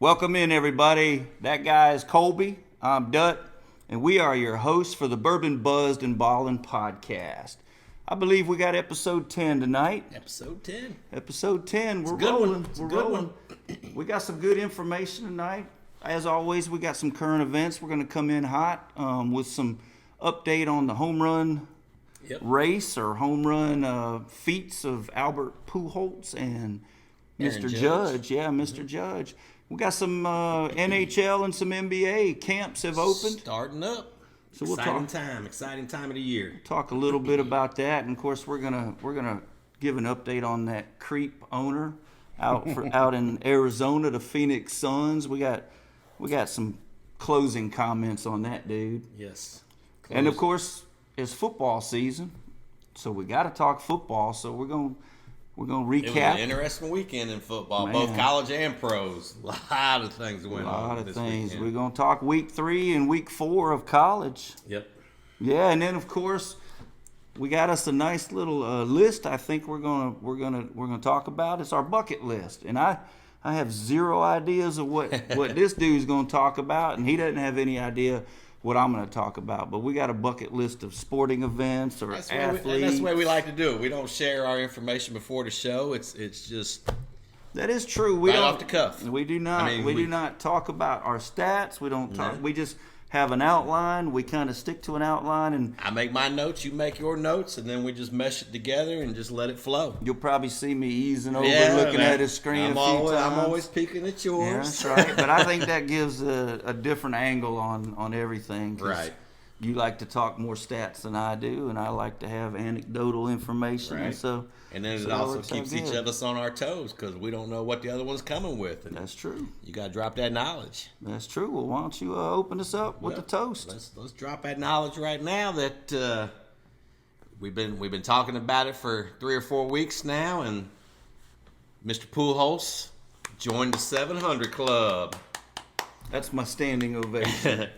Welcome in, everybody. That guy is Kolby. I'm Dut, and we are your hosts for the Bourbon, Buzzed, and Ballin podcast. I believe we got episode 10 tonight. Episode 10. Episode 10. We're good rolling. one. It's a We're good rolling. We got some good information tonight. As always, we got some current events. We're going to come in hot with some update on the home run race or home run feats of Albert Pujols and Mr. Judge. Yeah, Mr. Judge. We got some NHL and some NBA camps have opened. Starting up. So we'll exciting time of the year. Talk a little bit about that, and of course we're gonna give an update on that creep owner out in Arizona, the Phoenix Suns. We got some closing comments on that dude. Yes. And of course it's football season, so we got to talk football. So we're gonna recap. It was an interesting weekend in football, both college and pros. A lot of things went on. A lot of this things. weekend. We're gonna talk week 3 and week 4 of college. Yep. Yeah, and then of course we got us a nice little list. I think we're gonna talk about. It's our bucket list, and I have zero ideas of what this dude's gonna talk about, and he doesn't have any idea what I'm going to talk about. But we got a bucket list of sporting events or athletes. That's the way we like to do it. We don't share our information before the show. It's just that is true. We don't off the cuff. We do not. We do not talk about our stats. We don't talk. We just have an outline. We kind of stick to an outline, and I make my notes, you make your notes, and then we just mesh it together and just let it flow. You'll probably see me easing over, looking at his screen a few times. I'm always peeking at yours. Yeah, that's right. But I think that gives a different angle on everything. Right. You like to talk more stats than I do, and I like to have anecdotal information. Right. And then it also keeps each of us on our toes because we don't know what the other one's coming with. And that's true. You got to drop that knowledge. That's true. Well, why don't you open us up with the toast? Let's drop that knowledge right now that we've been talking about it for 3 or 4 weeks now, and Mr. Pujols joined the 700 Club. That's my standing ovation.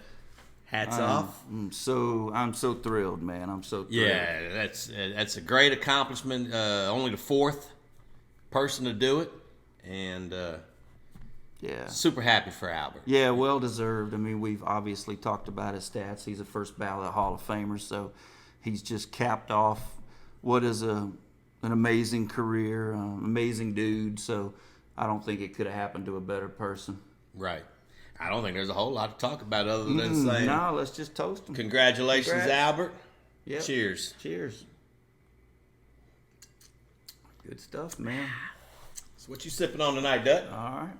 Hats off. I'm so thrilled, man. I'm so thrilled. Yeah, that's a great accomplishment. Only the 4th person to do it, and super happy for Albert. Yeah, well deserved. I mean, we've obviously talked about his stats. He's a first ballot Hall of Famer, so he's just capped off what is an amazing career, amazing dude. So I don't think it could have happened to a better person. Right. I don't think there's a whole lot to talk about other than saying, no, let's just toast him. Congratulations, Albert. Yep. Cheers. Cheers. Good stuff, man. So what you sipping on tonight, Dut? All right.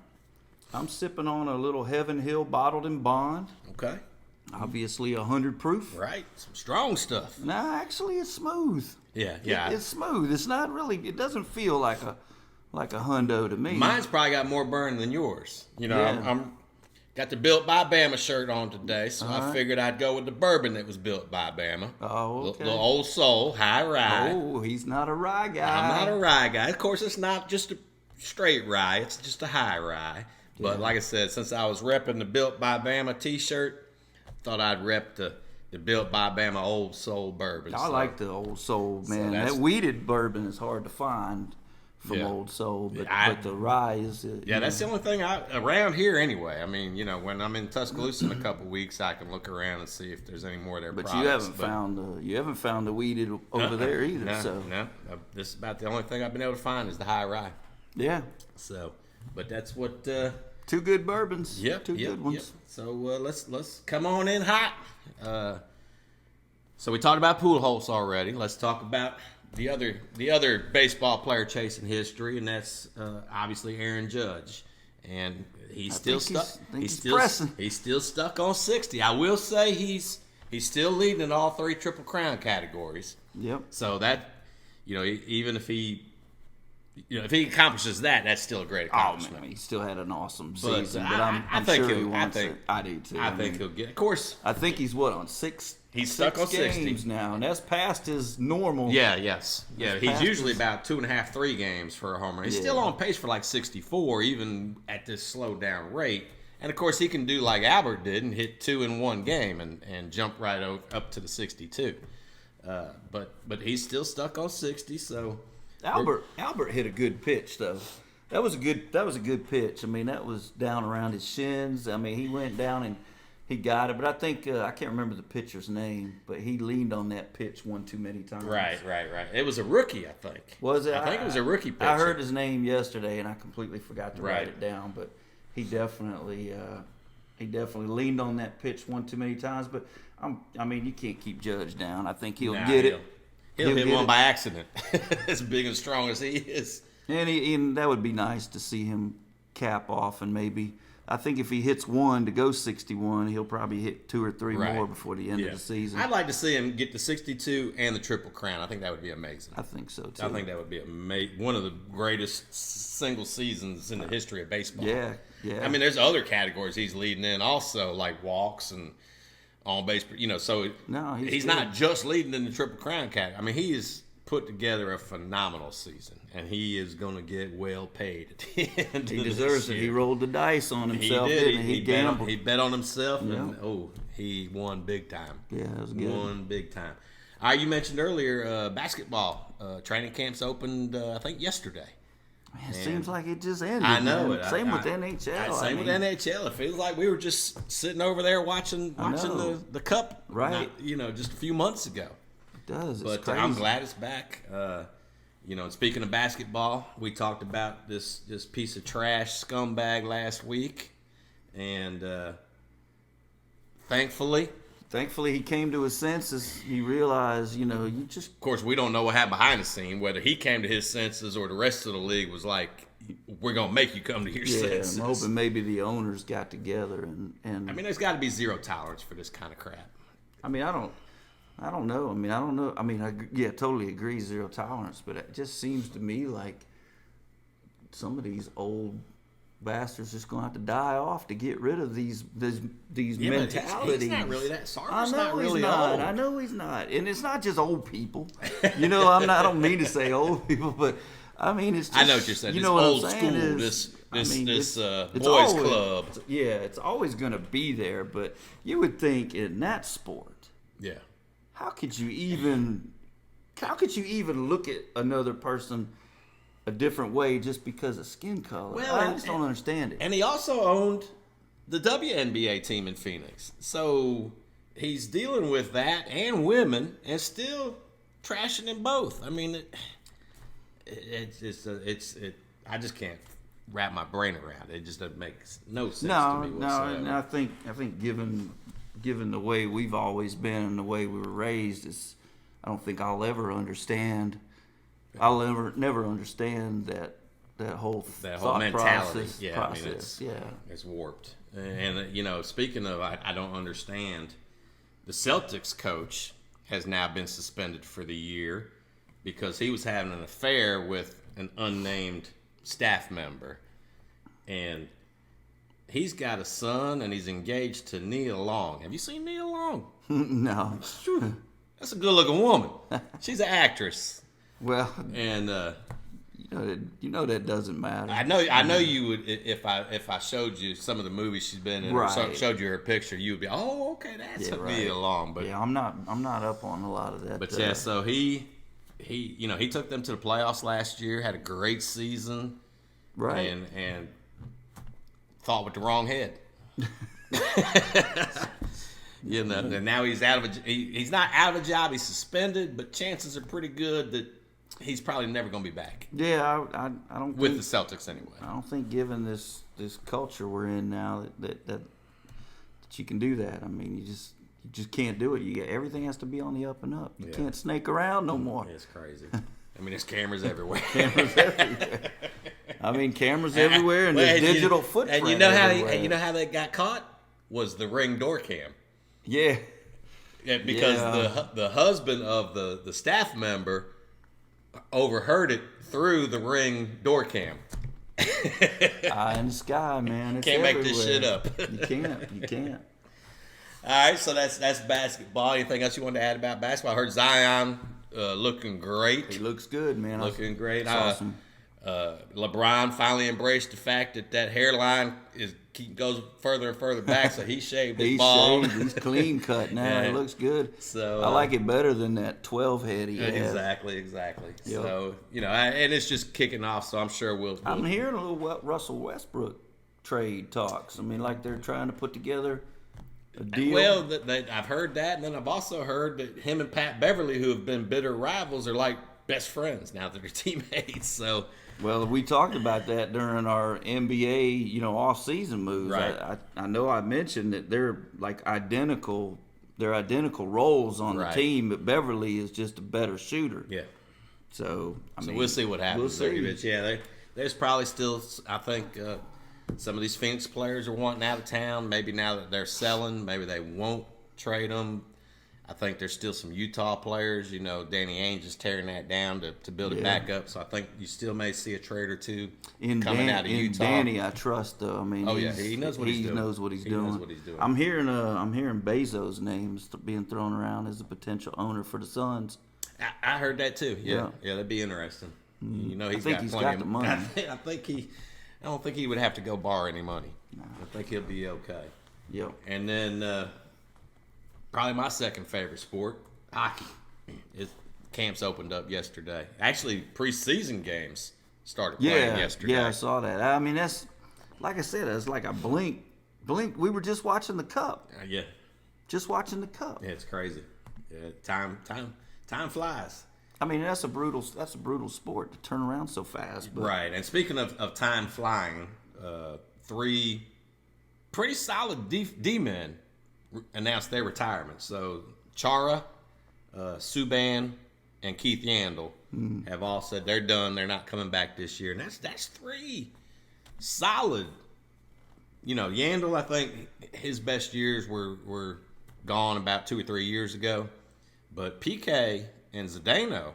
I'm sipping on a little Heaven Hill bottled in bond. Okay. Obviously 100 proof. Right. Some strong stuff. No, actually it's smooth. Yeah. It's smooth. It's not really, it doesn't feel like a hundo to me. Mine's probably got more burn than yours. You know, I'm got the Built by Bama shirt on today, so I figured I'd go with the bourbon that was built by Bama. Oh, okay. The Old Soul, high rye. Oh, he's not a rye guy. I'm not a rye guy. Of course, it's not just a straight rye. It's just a high rye. But like I said, since I was repping the Built by Bama t-shirt, I thought I'd rep the Built by Bama Old Soul bourbon. I like the Old Soul, man. That weeded bourbon is hard to find from Old Soul, but the rye is... that's the only thing around here anyway. I mean, you know, when I'm in Tuscaloosa in a couple of weeks, I can look around and see if there's any more of their products. But you haven't found the weeded over there either. No. This is about the only thing I've been able to find is the high rye. Yeah. So, but that's what... 2 good bourbons. Two good ones. Yep. So let's come on in hot. So we talked about Pujols already. Let's talk about the other baseball player chasing history, and that's obviously Aaron Judge. And he's still stuck. He's still stuck on 60. I will say he's still leading in all 3 Triple Crown categories. Yep. So that, you know, even if he accomplishes that, that's still a great accomplishment. Oh man, he still had an awesome season, but I'm sure he wants it. I do too. I think he'll get. Of course, I think he's on 6. He's stuck on 60 games now, and that's past his normal. Yes. He's usually about 2.5, 3 games for a homer. He's still on pace for like 64, even at this slowed down rate. And of course, he can do like Albert did and hit 2 in 1 game and jump right up to the 62. But he's still stuck on 60. So Albert hit a good pitch though. That was a good pitch. I mean, that was down around his shins. I mean, he went down and he got it. But I think I can't remember the pitcher's name, but he leaned on that pitch one too many times. Right. It was a rookie, I think. Was it? I think it was a rookie pitcher. I heard his name yesterday, and I completely forgot to write it down. But he definitely leaned on that pitch one too many times. But I mean, you can't keep Judge down. I think he'll get it. He'll hit one by accident. As big and strong as he is. And that would be nice to see him cap off, and maybe I think if he hits one to go 61, he'll probably hit 2 or 3 more before the end of the season. I'd like to see him get the 62 and the Triple Crown. I think that would be amazing. I think so too. I think that would be one of the greatest single seasons in the history of baseball. Yeah. I mean, there's other categories he's leading in also, like walks and on base. So he's not just leading in the Triple Crown category. I mean, he has put together a phenomenal season, and he is going to get well paid at the end. He deserves it. He rolled the dice on himself, didn't he? He gambled. He bet on himself, and he won big time. Yeah, that was good. Won big time. All right, you mentioned earlier basketball training camps opened, I think, yesterday. Man, it seems like it just ended. I know it. Same with NHL. Same with NHL. It feels like we were just sitting over there watching the Cup, right? Just a few months ago. Does. But I'm glad it's back. Speaking of basketball, we talked about this piece of trash scumbag last week, and thankfully he came to his senses. He realized, Of course, we don't know what happened behind the scene, whether he came to his senses or the rest of the league was like, we're going to make you come to your senses. I'm hoping maybe the owners got together and I mean, there's got to be zero tolerance for this kind of crap. I mean, I don't know. I mean, I totally agree, zero tolerance. But it just seems to me like some of these old bastards just going to have to die off to get rid of these mentalities. He's not really that. Sarver's not really old. I know he's not. And it's not just old people. I don't mean to say old people, but I mean, it's just, I know what you're saying. You know what old I'm saying school, is, boys always, club. Yeah, it's always going to be there. But you would think in that sport, how could you even look at another person a different way just because of skin color? Well, I just don't understand it. And he also owned the WNBA team in Phoenix, so he's dealing with that and women, and still trashing them both. I mean, I just can't wrap my brain around it. It just doesn't make no sense to me whatsoever. No, I think given the way we've always been and the way we were raised, I don't think I'll ever understand. I'll never understand that whole mentality. Process. It's warped. And speaking of, I don't understand. The Celtics coach has now been suspended for the year because he was having an affair with an unnamed staff member, and he's got a son, and he's engaged to Nia Long. Have you seen Nia Long? No. That's a good-looking woman. She's an actress. Well, and that doesn't matter. I know you would if I showed you some of the movies she's been in, or showed you her picture, you would be, oh, okay, that's Nia Long. But I'm not up on a lot of that. But so he took them to the playoffs last year, had a great season, right, and thought with the wrong head. And now he's he's not out of a job. He's suspended, but chances are pretty good that he's probably never going to be back. Yeah, I don't with the Celtics anyway. I don't think, given this culture we're in now, that you can do that. I mean, you just can't do it. Everything has to be on the up and up. You can't snake around no more. It's crazy. I mean, there's cameras everywhere. Cameras everywhere, and there's digital footprint. And you know how they got caught was the Ring door cam. Yeah. Because the husband of the staff member overheard it through the Ring door cam. Eye in the sky, man. It's can't everywhere. Make this shit up. You can't. All right, so that's basketball. Anything else you want to add about basketball? I heard Zion looking great. He looks good, man. Looking great. Awesome. LeBron finally embraced the fact that hairline goes further and further back, so he shaved his bald. He's clean cut now. Yeah. It looks good. So I like it better than that 12 head he had. Exactly. Yep. So, and it's just kicking off, so I'm sure we'll I'm hearing a little Russell Westbrook trade talks. I mean, like they're trying to put together a deal. Well, I've heard that, and then I've also heard that him and Pat Beverly, who have been bitter rivals, are like best friends now that they're teammates. So, well, we talked about that during our NBA, off-season moves. Right. I know I mentioned that they're like identical. They're identical roles on the team, but Beverly is just a better shooter. Yeah. So, I mean, we'll see what happens. We'll see. But yeah, there's probably still, I think, some of these Phoenix players are wanting out of town. Maybe now that they're selling, maybe they won't trade them. I think there's still some Utah players. Danny Ainge is tearing that down to build it back up. So I think you still may see a trade or two coming out of Utah. Danny, I trust though. I mean, he knows what he's doing. He knows what he's doing. I'm hearing Bezos' names being thrown around as a potential owner for the Suns. I heard that too. Yeah, that'd be interesting. He's got the money. I don't think he would have to go borrow any money. No. I think he'll be okay. Yep. And then probably my second favorite sport, hockey. Camps opened up yesterday. Actually, preseason games started playing yesterday. Yeah, I saw that. I mean, that's like I said, it's like a blink. We were just watching the Cup. Yeah. Just watching the Cup. Yeah, it's crazy. Yeah, time flies. I mean, that's a brutal sport to turn around so fast. But. Right. And speaking of time flying, 3 pretty solid D-men announced their retirement. So Chara, Subban, and Keith Yandel have all said they're done. They're not coming back this year. And that's 3 solid. Yandel, I think his best years were gone about 2 or 3 years ago. But PK and Zdeno,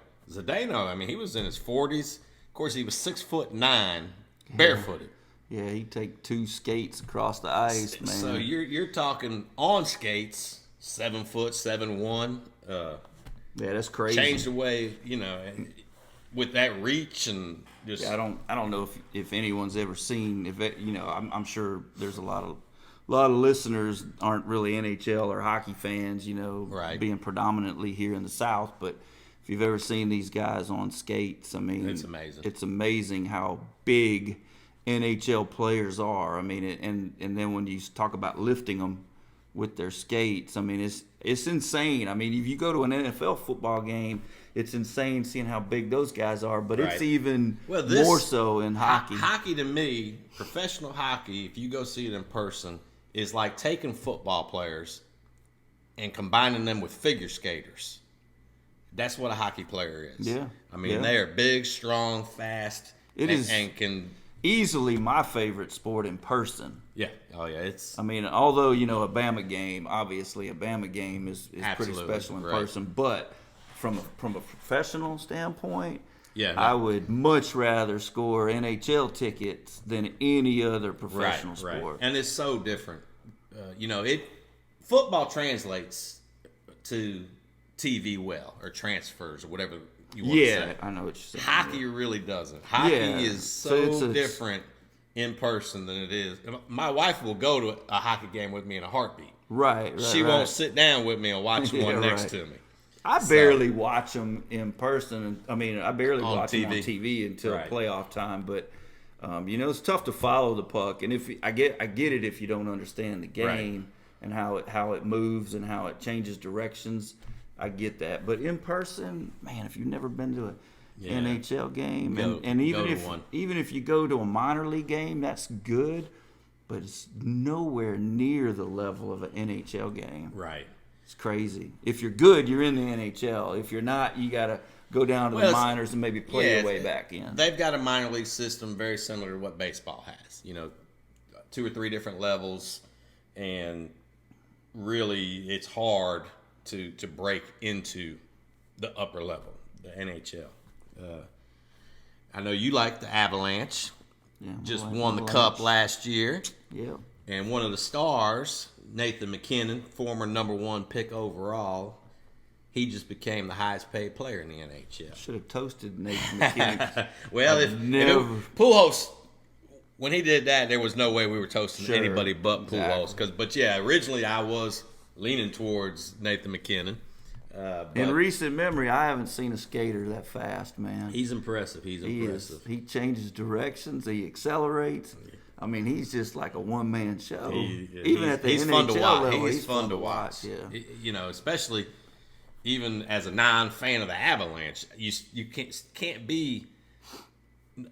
I mean, he was in his 40s. Of course, he was 6'9", barefooted. Yeah, he'd take 2 skates across the ice, man. So you're talking on skates, 7 foot, 7'1". Yeah, that's crazy. Changed the way, with that reach and just. Yeah, I don't know if anyone's ever seen. I'm sure there's a lot of listeners aren't really NHL or hockey fans, right. being predominantly here in the South. But if you've ever seen these guys on skates, I mean, it's amazing. It's amazing how big NHL players are. I mean, and then when you talk about lifting them with their skates, I mean, it's insane. I mean, if you go to an NFL football game, it's insane seeing how big those guys are, but it's even more so in hockey. Hockey, to me, professional hockey, if you go see it in person, is like taking football players and combining them with figure skaters. That's what a hockey player is. Yeah. I mean, they are big, strong, fast, and can... Easily my favorite sport in person. Yeah. Oh, yeah. I mean, although, a Bama game is pretty special in person, but from a professional standpoint, I would much rather score NHL tickets than any other professional sport. Right. And it's so different. Football translates to TV well, or transfers, or whatever you want to say. Yeah, I know what you're saying. Hockey really doesn't. Hockey is so different in person than it is. My wife will go to a hockey game with me in a heartbeat. Right. She won't sit down with me and watch one next to me. I barely watch them in person. I mean, I barely watch them on TV until playoff time. But it's tough to follow the puck, and I get it if you don't understand the game and how it moves and how it changes directions. I get that, but in person, man, if you've never been to an NHL game, and even if you go to a minor league game, that's good, but it's nowhere near the level of an NHL game. Right. It's crazy. If you're good, you're in the NHL. If you're not, you got to go down to the minors and maybe play your way back in. They've got a minor league system very similar to what baseball has. 2 or 3 different levels, and really, it's hard to break into the upper level, the NHL. I know you like the Avalanche. Yeah, just won the Cup last year. Yeah. And one of the stars, Nathan McKinnon, former number 1 pick overall, he just became the highest paid player in the NHL. Should have toasted Nathan McKinnon. Well, if Pujols, when he did that, there was no way we were toasting anybody but Pujols. But originally I was leaning towards Nathan McKinnon. In recent memory, I haven't seen a skater that fast, man. He's impressive. He changes directions. He accelerates. I mean, he's just like a one-man show. Even at the NHL level, he's fun to watch. Yeah. Especially even as a non-fan of the Avalanche, you can't be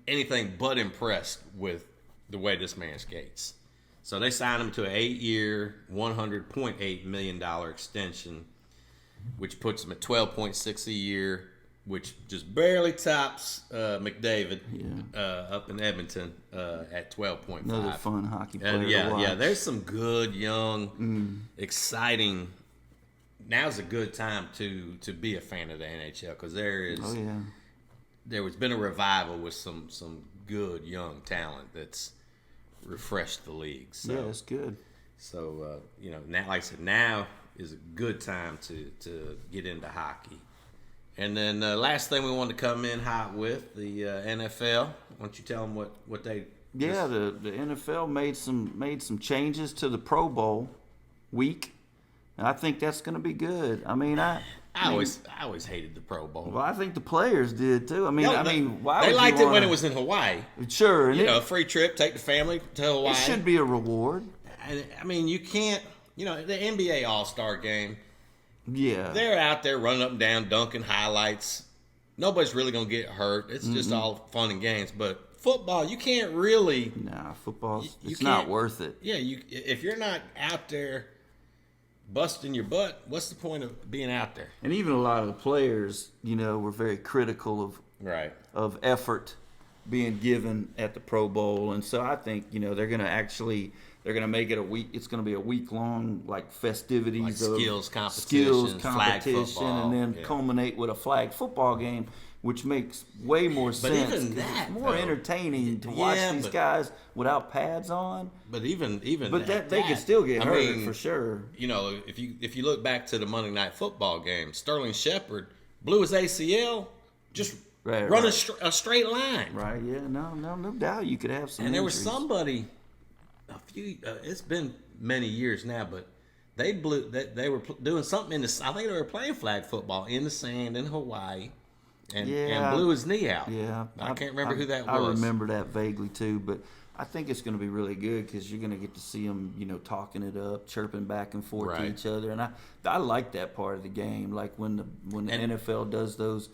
anything but impressed with the way this man skates. So they signed him to an 8-year, $100.8 million extension, which puts him at $12.6 a year, which just barely tops McDavid up in Edmonton at $12.5. Another fun hockey player to watch. Yeah. There's some good, young, exciting. Now's a good time to be a fan of the NHL because there has been a revival with some good young talent that's refreshed the league. So, yeah, that's good. So now, like I said, now is a good time to get into hockey. And then the last thing we wanted to come in hot with, the NFL. Why don't you tell them what they... Yeah, the NFL made some changes to the Pro Bowl week, and I think that's going to be good. I mean, I always hated the Pro Bowl. Well, I think the players did too. I mean, why they liked it when it was in Hawaii. Sure, a free trip, take the family to Hawaii. It should be a reward. I mean, you can't. The NBA All-Star Game. Yeah, they're out there running up and down, dunking highlights. Nobody's really gonna get hurt. It's just all fun and games. But football, you can't really. Nah, football, it's not worth it. Yeah, if you're not out there busting your butt, what's the point of being out there? And even a lot of the players, were very critical of effort being given at the Pro Bowl, and so I think they're gonna make it a week. It's gonna be a week-long festivities, like skills competition, flag football, and then culminate with a flag football game, which makes way more sense. Even that, it's more entertaining to watch these guys without pads on. But even they could still get hurt for sure. If you look back to the Monday Night Football game, Sterling Shepard blew his ACL just running a straight line. Right? Yeah. No doubt you could have some. And injuries. There was somebody. It's been many years now, but they were doing something in the. I think they were playing flag football in the sand in Hawaii, and blew his knee out. Yeah, I can't remember who that was. I remember that vaguely too, but I think it's going to be really good because you're going to get to see them, talking it up, chirping back and forth to each other, and I like that part of the game, like when the NFL does those,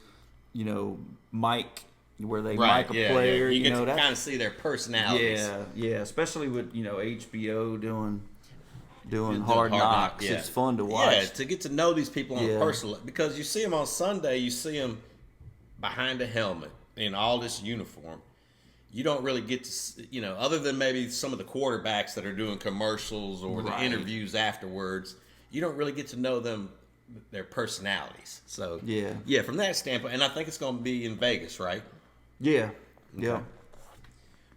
mic. Where they mic a player, you get to kind of see their personalities. Yeah, especially with HBO doing Hard Knocks. Yeah. It's fun to watch. Yeah, to get to know these people on a personal, because you see them on Sunday, you see them behind a helmet in all this uniform. You don't really get to, other than maybe some of the quarterbacks that are doing commercials or the interviews afterwards, you don't really get to know them. Their personalities. So from that standpoint, and I think it's going to be in Vegas, right? Yeah. Okay. Yeah.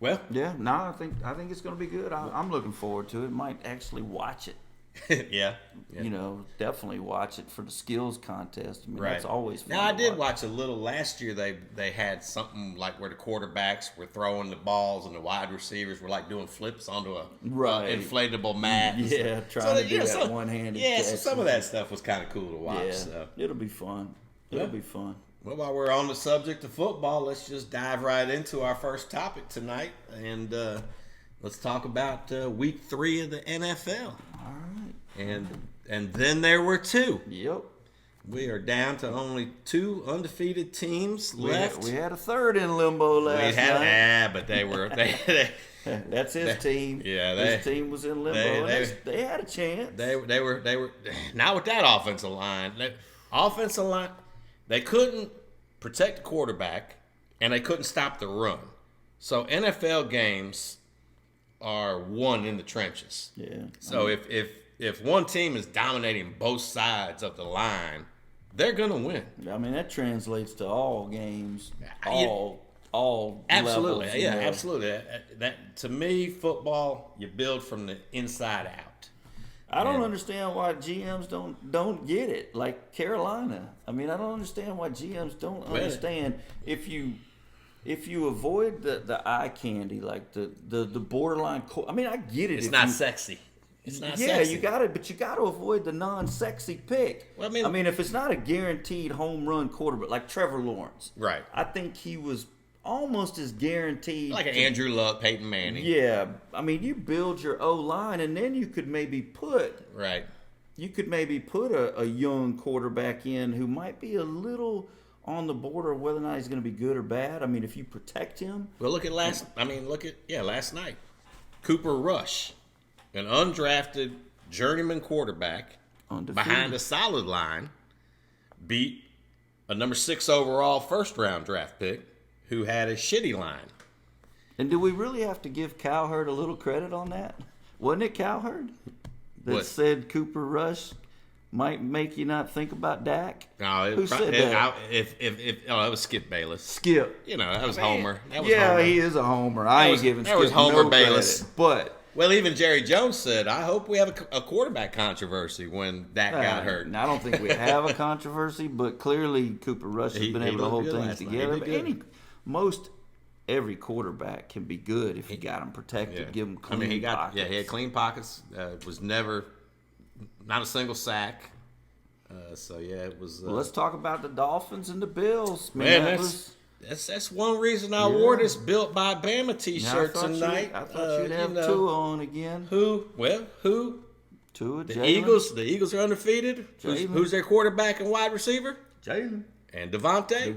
Well, I think it's going to be good. I'm looking forward to it. Might actually watch it. Yeah. Definitely watch it for the skills contest. I mean, that's always fun. Now, I did watch a little last year. They had something like where the quarterbacks were throwing the balls and the wide receivers were doing flips onto a inflatable mat. Yeah, trying to do that one-handed catch. So some of that stuff was kind of cool to watch. Yeah, so. It'll be fun. It'll be fun. Well, while we're on the subject of football, let's just dive right into our first topic tonight, and let's talk about Week 3 of the NFL. All right. And then there were two. Yep. We are down to only 2 undefeated teams left. We had a third in limbo last night. Yeah, but they were. That's his team. Yeah, his team was in limbo. They had a chance. They were not with that offensive line. Offensive line, they couldn't protect the quarterback, and they couldn't stop the run. So NFL games are won in the trenches. Yeah. So if one team is dominating both sides of the line, they're gonna win. I mean, that translates to all games, all absolutely, levels, absolutely. That to me, football, you build from the inside out. I don't understand why GMs don't get it, like Carolina. I mean, I don't understand why GMs don't understand if you avoid the eye candy, like the borderline. I mean, I get it. It's not sexy. It's not sexy. You got it, but you got to avoid the non-sexy pick. Well, I mean, if it's not a guaranteed home run quarterback like Trevor Lawrence, right? I think he was almost as guaranteed. Like an Andrew Luck, Peyton Manning. Yeah, I mean, you build your O-line, and then you could maybe put a young quarterback in who might be a little on the border of whether or not he's going to be good or bad. I mean, if you protect him. Well, look at last night. Cooper Rush, an undrafted journeyman quarterback, behind a solid line, beat a number 6 overall first-round draft pick who had a shitty line. And do we really have to give Cowherd a little credit on that? Wasn't it Cowherd that said Cooper Rush might make you not think about Dak? No, Who said that? That was Skip Bayless. Skip. That was Homer. Homer. He is a Homer. I ain't giving Skip was Homer no Bayless. Credit, but. Well, even Jerry Jones said, I hope we have a quarterback controversy when Dak got hurt. I don't think we have a controversy, but clearly Cooper Rush has been able to hold things together. Every quarterback can be good if you got them protected, give them clean pockets. Yeah, he had clean pockets. Was never, not a single sack. It was. Well, let's talk about the Dolphins and the Bills. That's one reason I wore this Built by Bama T-shirt tonight. I thought you'd have Tua on again. Who? Tua, the Jalen. Eagles. The Eagles are undefeated. Who's their quarterback and wide receiver? Jalen. And Devontae.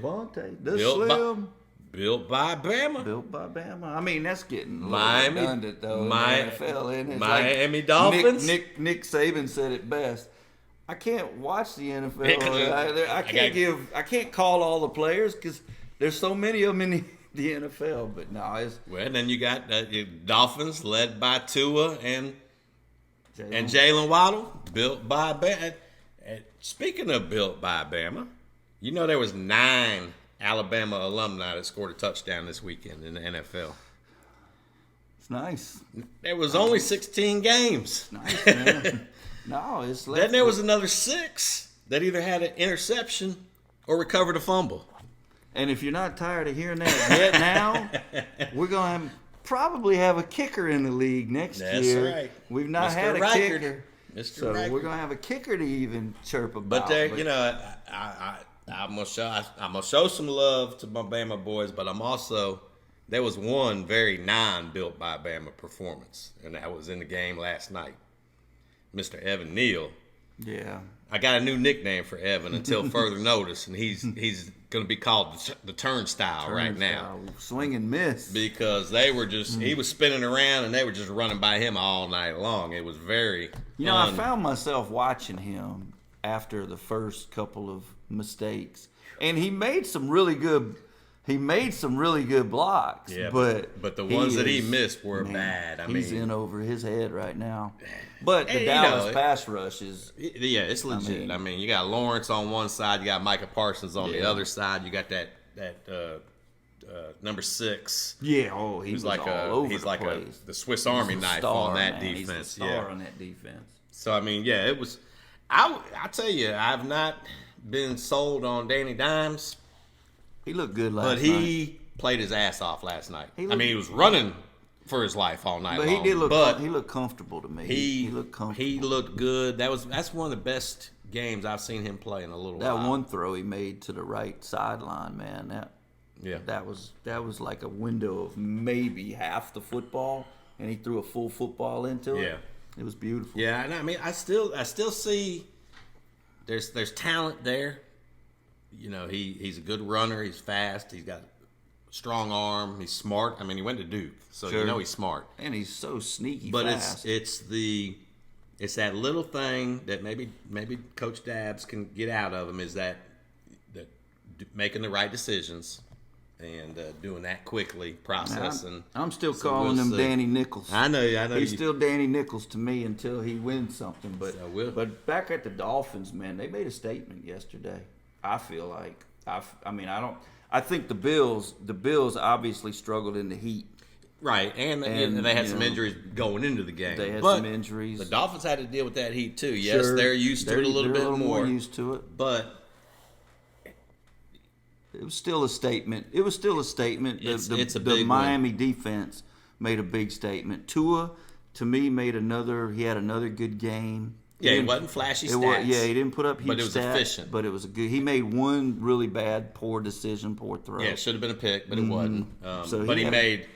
The Slim. Built by Bama. Built by Bama. I mean, that's getting a Miami, little redundant, though, in the NFL, isn't it? Miami Dolphins. Nick Saban said it best. I can't watch the NFL. I can't call all the players because there's so many of them in the NFL. But no, it's well. Then you got Dolphins led by Tua and Jalen Waddle. Built by Bama. Speaking of built by Bama, there was 9 Alabama alumni that scored a touchdown this weekend in the NFL. It's nice. There was only 16 games. Nice, man. No, it's left. Then there was another 6 that either had an interception or recovered a fumble. And if you're not tired of hearing that yet now, we're going to probably have a kicker in the league next year. That's right. We've not Mr. had a Reichard. kicker. Mr. So Reichard. we're going to have a kicker to even chirp about. But I'm gonna show some love to my Bama boys, but there was one very non-built by Bama performance, and that was in the game last night. Mr. Evan Neal. Yeah. I got a new nickname for Evan until further notice, and he's going to be called the Turnstile right now. Swing and miss. Because they were just he was spinning around, and they were just running by him all night long. It was very I found myself watching him after the first couple of mistakes, and he made some really good blocks. Yeah, but the ones that he missed were bad. He's in over his head right now. But the Dallas pass rush is it's legit. I mean, you got Lawrence on one side, you got Micah Parsons on the other side. You got that number 6. Yeah, he's like all over the place. The Swiss Army knife on that defense. He's the star on that defense. So I mean, it was. I tell you, I've not been sold on Danny Dimes. He looked good last night. But he played his ass off last night. He was running for his life all night long. He did look he looked comfortable to me. He looked comfortable. He looked good. That's one of the best games I've seen him play in a little while. That one throw he made to the right sideline, man, that was like a window of maybe half the football, and he threw a full football into it. Yeah. It was beautiful. Yeah, and I mean I still see there's talent there. He's a good runner. He's fast. He's got a strong arm. He's smart. I mean, he went to Duke, so he's smart. And he's so sneaky but fast. It's that little thing that maybe Coach Dabbs can get out of him is that making the right decisions and doing that quickly, processing. I'm still calling him Danny Nichols. I know. He's still Danny Nichols to me until he wins something. But back at the Dolphins, man, they made a statement yesterday. I feel like I think the Bills obviously struggled in the heat. Right, and they had some injuries going into the game. They had some injuries. The Dolphins had to deal with that heat too. Yes, they're used to it a little bit more. Used to it, but it was still a statement. It's a big the Miami defense made a big statement. Tua, to me, he had another good game. Yeah, it wasn't flashy stats. He didn't put up huge stats. But it was efficient. But it was he made one really bad, poor decision, poor throw. Yeah, it should have been a pick, but it wasn't. But he made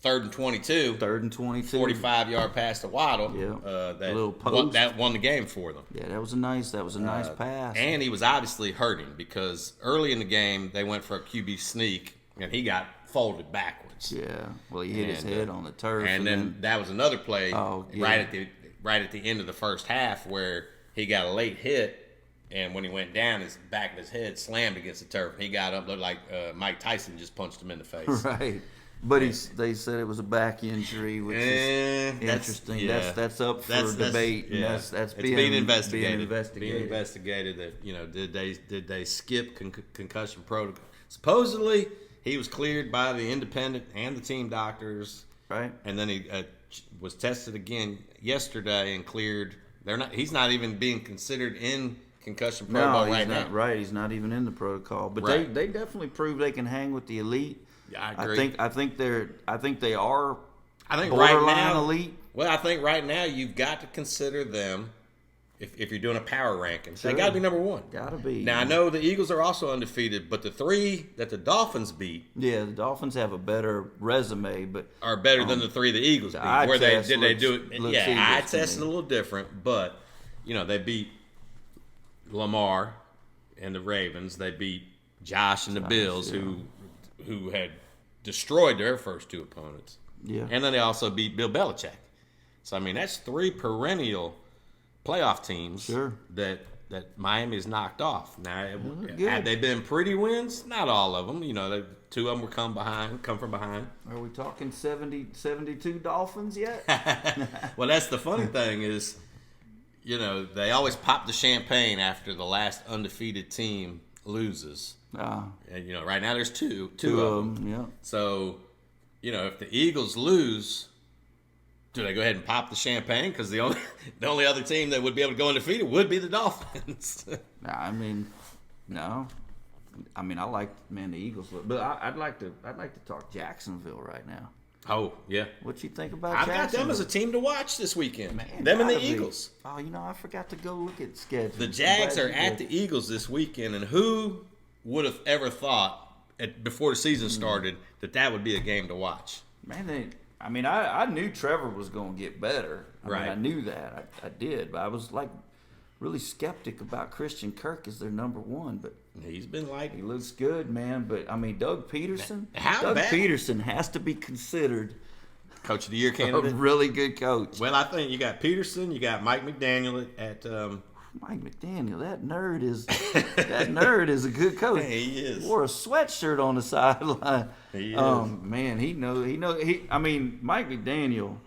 3rd and 22. 45-yard pass to Waddle. Yeah. That won the game for them. Yeah, that was a nice pass. And he was obviously hurting because early in the game they went for a QB sneak and he got folded backwards. Yeah. Well, he hit his head on the turf. And then that was another play right at the end of the first half where he got a late hit, and when he went down, his back of his head slammed against the turf. He got up, looked like Mike Tyson just punched him in the face. Right. But they said it was a back injury, which is interesting. That's up for debate. Yeah. That's being investigated. Being investigated. That did they skip concussion protocol? Supposedly he was cleared by the independent and the team doctors. Right. And then he was tested again yesterday and cleared. He's not even being considered in concussion protocol right now. Right. He's not even in the protocol. But they definitely proved they can hang with the elite. Yeah, I agree. I think they are. I think borderline right now, elite. Well, I think right now you've got to consider them if you're doing a power ranking. Sure. They got to be number one. Got to be. Now I know the Eagles are also undefeated, but the 3 that the Dolphins beat, the Dolphins have a better resume, but are better than the 3 the Eagles beat. Where they do it? Yeah, eye test is a little different, but they beat Lamar and the Ravens. They beat Josh and the Bills, who had destroyed their first 2 opponents. Yeah. And then they also beat Bill Belichick. So, I mean, that's 3 perennial playoff teams that Miami has knocked off. Now, have they been pretty wins? Not all of them. 2 of them come from behind. Are we talking 72 Dolphins yet? Well, that's the funny thing is, they always pop the champagne after the last undefeated team loses. And right now there's two of them. Yeah. So, if the Eagles lose, do they go ahead and pop the champagne? Because the only other team that would be able to go undefeated would be the Dolphins. No. I like the Eagles, but I'd like to talk Jacksonville right now. Oh yeah. What you think about? I've Jacksonville? got them as a team to watch this weekend. Man, them and the Eagles. Oh, I forgot to go look at schedule. The Jags are at the Eagles this weekend, and who would have ever thought before the season started that would be a game to watch? Man, I knew Trevor was going to get better. I knew that. I did, but I was really skeptic about Christian Kirk as their number 1. But he's been he looks good, man. But Doug Peterson. Doug Peterson has to be considered Coach of the Year candidate. A really good coach. Well, I think you got Peterson, you got Mike McDaniel at. Mike McDaniel, that nerd is a good coach. He is. Wore a sweatshirt on the sideline. He is. Man, he knows. Mike McDaniel.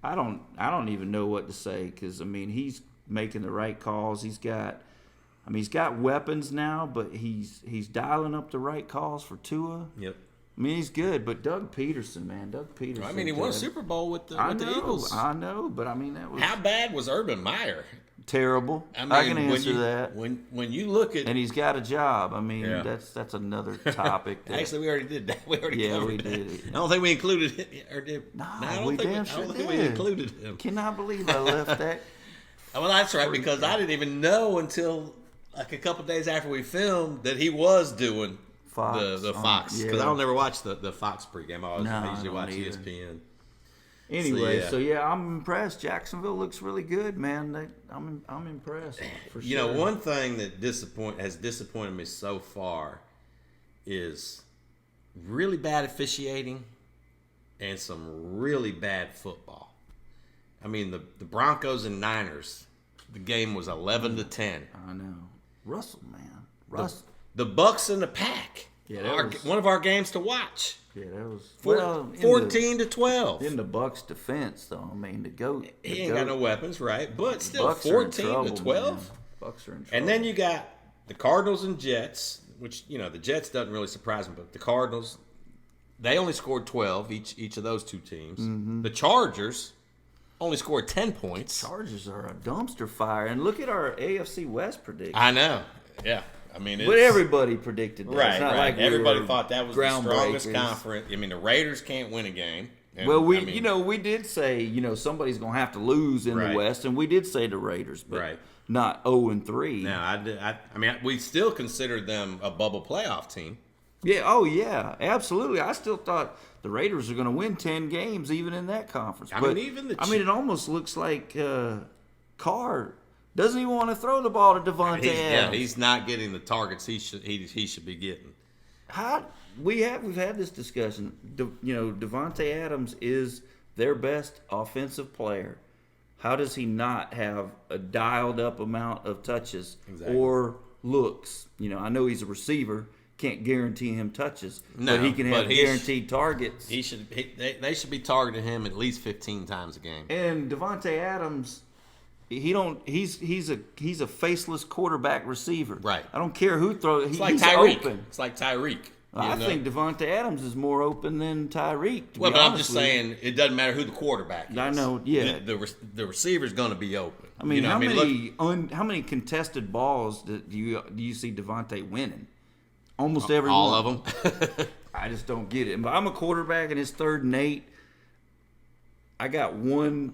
I don't even know what to say because he's making the right calls. He's got weapons now, but he's dialing up the right calls for Tua. Yep. He's good, but Doug Peterson, man, he won a Super Bowl with the Eagles. I know, but that was how bad was Urban Meyer? Terrible. I can answer that. When you look at and he's got a job. That's another topic. Actually, we already did that. We covered we that. did. I don't think we included it. Or did? No, I don't think we included him. Cannot believe I left that. Well, that's right because I didn't even know until a couple days after we filmed that he was doing Fox, the Fox because I don't ever watch the Fox pregame. I usually watch ESPN. Anyway, so I'm impressed. Jacksonville looks really good, man. I'm impressed for sure. One thing that has disappointed me so far is really bad officiating and some really bad football. The Broncos and Niners, the game was 11-10. I know. Russell, man. The Bucks and the Pack. Yeah, one of our games to watch. Yeah, that was 14-12. In the Bucks' defense, though, the GOAT. He ain't got no weapons, right? But still, 14-12. Bucks are in trouble. And then you got the Cardinals and Jets, which the Jets doesn't really surprise me, but the Cardinals they only scored 12 each of those two teams. Mm-hmm. The Chargers only scored 10 points. Chargers are a dumpster fire, and look at our AFC West prediction. I know. Yeah. I mean, but everybody predicted that. Right, it's not right. Like everybody thought that was the strongest conference. I mean, the Raiders can't win a game. And, well, we did say, somebody's going to have to lose in the West, and we did say the Raiders, but not 0-3. No, I mean, we still considered them a bubble playoff team. Yeah, oh yeah, absolutely. I still thought the Raiders are going to win 10 games even in that conference. It almost looks like Carr doesn't even want to throw the ball to Devontae Adams. Yeah, he's not getting the targets he should be getting. We've had this discussion. Devontae Adams is their best offensive player. How does he not have a dialed up amount of touches or looks? I know he's a receiver. Can't guarantee him touches, but he can have guaranteed targets. They should be targeting him at least 15 times a game. And Devontae Adams, he's a faceless quarterback receiver. Right. I don't care who throws. It's like Tyreek. Open. It's like Tyreek. I think Devontae Adams is more open than Tyreek. But I'm just saying it doesn't matter who the quarterback is. I know. Yeah. The receiver's going to be open. I mean, how many contested balls do you see Devontae winning? Almost every one. All of them. I just don't get it. But I'm a quarterback and it's 3rd and 8. I got one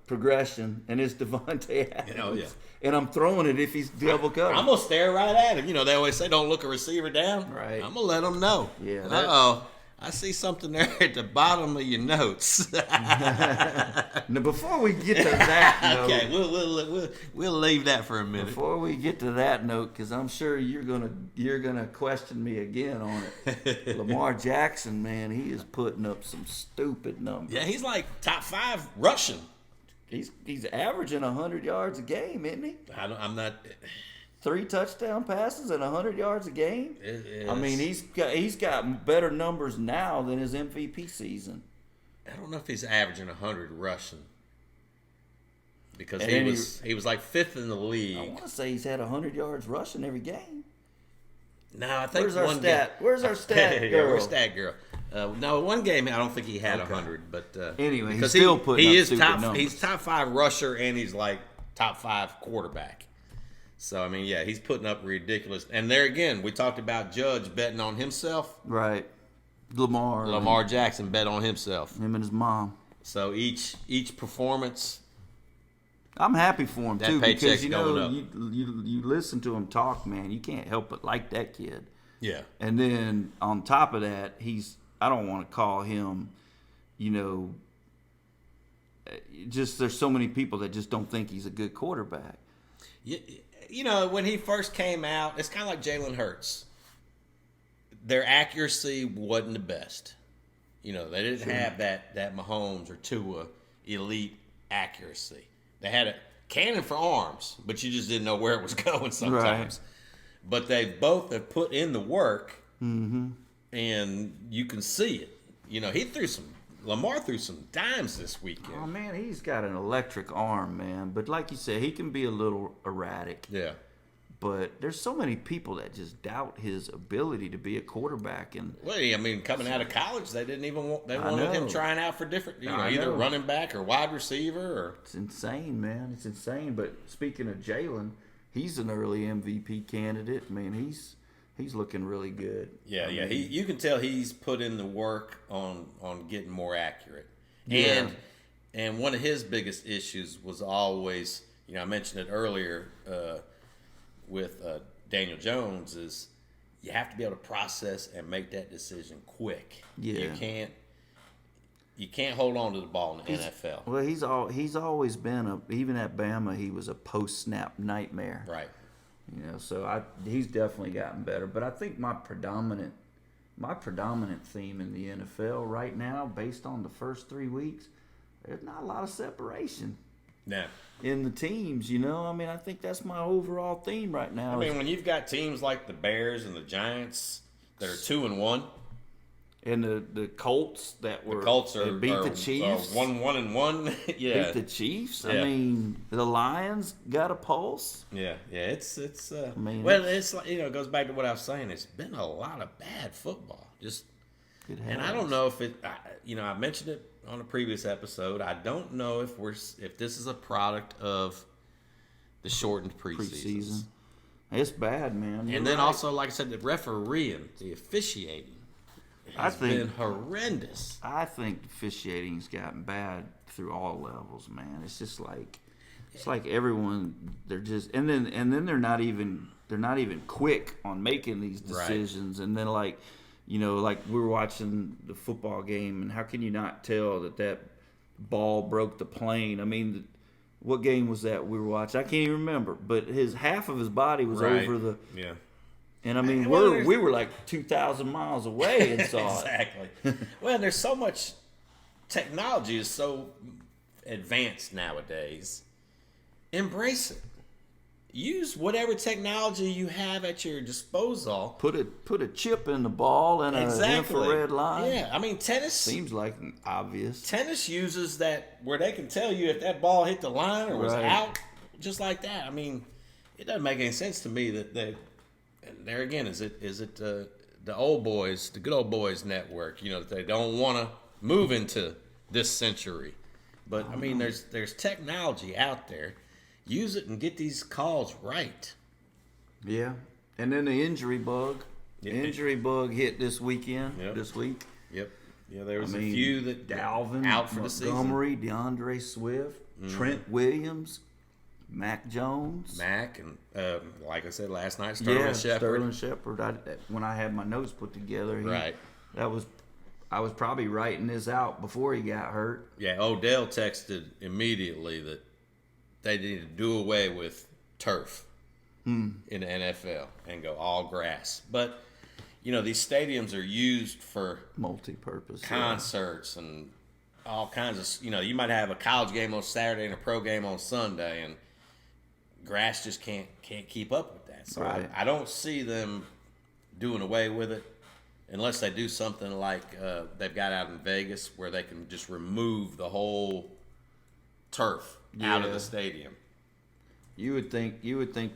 progression, and it's Devontae Adams. And I'm throwing it if he's double covered. I'm gonna stare right at him. They always say don't look a receiver down. Right. I'm gonna let him know. Yeah. I see something there at the bottom of your notes. Now, before we get to that note, okay, we'll leave that for a minute. Before we get to that note, because I'm sure you're gonna question me again on it. Lamar Jackson, man, he is putting up some stupid numbers. Yeah, he's like top 5 rushing. He's averaging 100 yards a game, isn't he? I'm not. 3 touchdown passes and 100 yards a game. I mean, he's got better numbers now than his MVP season. I don't know if he's averaging 100 rushing because he was like 5th in the league. I want to say he's had 100 yards rushing every game. No, I think Where's our stat girl? Where's stat girl? No, one game I don't think he had 100, but anyway, he's still putting up stupid numbers. He's top 5 rusher and he's like top 5 quarterback. So, I mean, yeah, he's putting up ridiculous. And there again, we talked about Judge betting on himself. Right. Lamar Jackson bet on himself. Him and his mom. So each performance. I'm happy for him too because you listen to him talk, man. You can't help but like that kid. Yeah. And then on top of that, I don't want to call him, just there's so many people that just don't think he's a good quarterback. When he first came out, it's kind of like Jalen Hurts. Their accuracy wasn't the best. They didn't have that Mahomes or Tua elite accuracy. They had a cannon for arms, but you just didn't know where it was going sometimes. Right. But they both have put in the work, and you can see it. Lamar threw some dimes this weekend. Oh, man, he's got an electric arm, man. But like you said, he can be a little erratic. Yeah. But there's so many people that just doubt his ability to be a quarterback. Coming out of college, they didn't even wanted him trying out for different, either running back or wide receiver. It's insane, man. It's insane. But speaking of Jalen, he's an early MVP candidate. I mean, he's looking really good. Yeah, you can tell he's put in the work on getting more accurate. Yeah. And one of his biggest issues was always, I mentioned it earlier with Daniel Jones, is you have to be able to process and make that decision quick. Yeah. You can't hold on to the ball in the NFL. Well, he's always been even at Bama, he was a post-snap nightmare. Right. So he's definitely gotten better. But I think my predominant theme in the NFL right now, based on the first 3 weeks, there's not a lot of separation. No. In the teams, I think that's my overall theme right now. When you've got teams like the Bears and the Giants that are 2-1, and the Colts that were beat the Chiefs 1-1. Yeah, beat the Chiefs. Yeah. The Lions got a pulse. Yeah. It's like, it goes back to what I was saying. It's been a lot of bad football. Just And I don't know if it. I mentioned it on a previous episode. I don't know if this is a product of the shortened preseason. It's bad, man. And then also, like I said, the refereeing, the officiating has been horrendous. I think the officiating's gotten bad through all levels, man. It's just like everyone, they're just and then they're not even quick on making these decisions. Right. And then like we were watching the football game, and how can you not tell that ball broke the plane? I mean, what game was that we were watching? I can't even remember, but half of his body was over the. Yeah. And I mean, we were like 2,000 miles away and saw exactly. Well, there's so much technology is so advanced nowadays. Embrace it. Use whatever technology you have at your disposal. Put a chip in the ball and an infrared line. Yeah, I mean tennis seems like obvious. Tennis uses that where they can tell you if that ball hit the line or was out, just like that. I mean, it doesn't make any sense to me that they. And there again, is it the old boys, the good old boys network? That they don't want to move into this century. But I mean, there's technology out there. Use it and get these calls right. Yeah. And then the injury bug. The injury bug hit this weekend, this week. Yep. Yeah, there was a few that Dalvin, out for the season. Montgomery, DeAndre Swift, Trent Williams, Mac Jones. Mac, and like I said last night, Sterling Shepard. Sterling Shepard. When I had my notes put together, I was probably writing this out before he got hurt. Yeah, Odell texted immediately that they need to do away with turf in the NFL and go all grass. But, these stadiums are used for multi-purpose concerts and all kinds of, you might have a college game on Saturday and a pro game on Sunday, and grass just can't keep up with that. So I don't see them doing away with it unless they do something like they've got out in Vegas where they can just remove the whole turf out of the stadium. You would think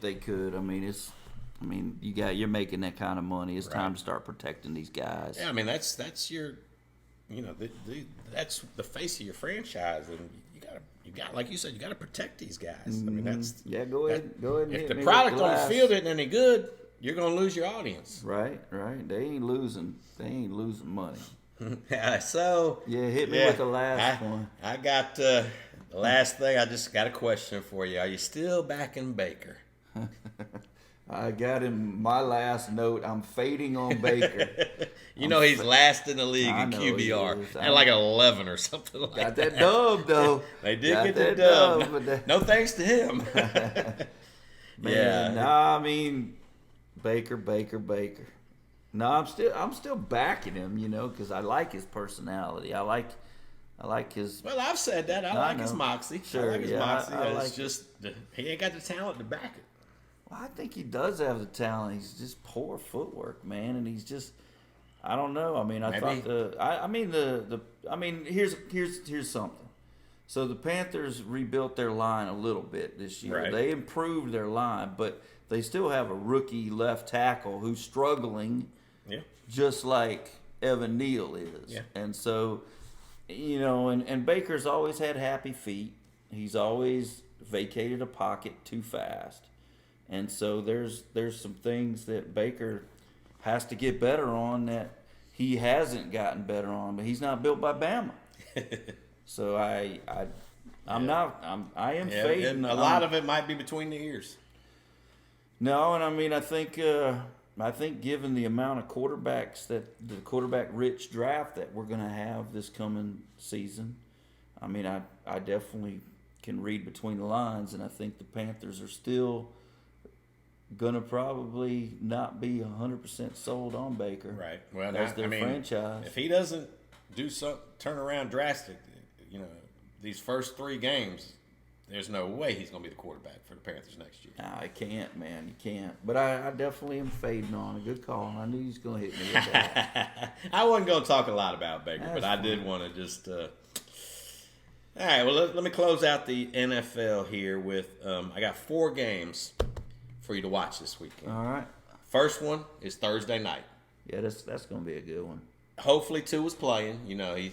they could. I mean, you're making that kind of money. It's time to start protecting these guys. Yeah, I mean that's your, that's the face of your franchise, and you got like you said, you got to protect these guys. I mean that's go ahead. And if the product on the field isn't any good, you're gonna lose your audience. Right. They ain't losing money. So hit me with the last one. I got. The last thing, I just got a question for you. Are you still backing Baker? I got him. My last note, I'm fading on Baker. He's last in the league in QBR. At like 11 or something like that. Got that dub, though. They did get the dub. No thanks to him. Man, I mean, Baker. No, I'm still backing him, because I like his personality. I like his. Well, I've said that. I like his moxie. Sure, I like his moxie. It's just he ain't got the talent to back it. Well, I think he does have the talent. He's just poor footwork, man, and he's just. I don't know. I mean, here's something. So the Panthers rebuilt their line a little bit this year. Right. They improved their line, but they still have a rookie left tackle who's struggling. Yeah. Just like Evan Neal is. Yeah. And so. And Baker's always had happy feet. He's always vacated a pocket too fast. And so there's some things that Baker has to get better on that he hasn't gotten better on, but he's not built by Bama. So I am fading. A lot of it might be between the ears. No, and I mean I think given the amount of quarterbacks that the quarterback-rich draft that we're going to have this coming season, I mean, I definitely can read between the lines, and I think the Panthers are still going to probably not be 100% sold on Baker. Right. Well, as their franchise. If he doesn't turn around drastic, these first 3 games, there's no way he's going to be the quarterback for the Panthers next year. No, I can't, man. You can't. But I definitely am fading on. A good call. I knew he was going to hit me with that. I wasn't going to talk a lot about Baker, but I did want to just all right, well, let me close out the NFL here with I got 4 games for you to watch this weekend. All right. First one is Thursday night. Yeah, that's going to be a good one. hopefully Tua's playing. You know, he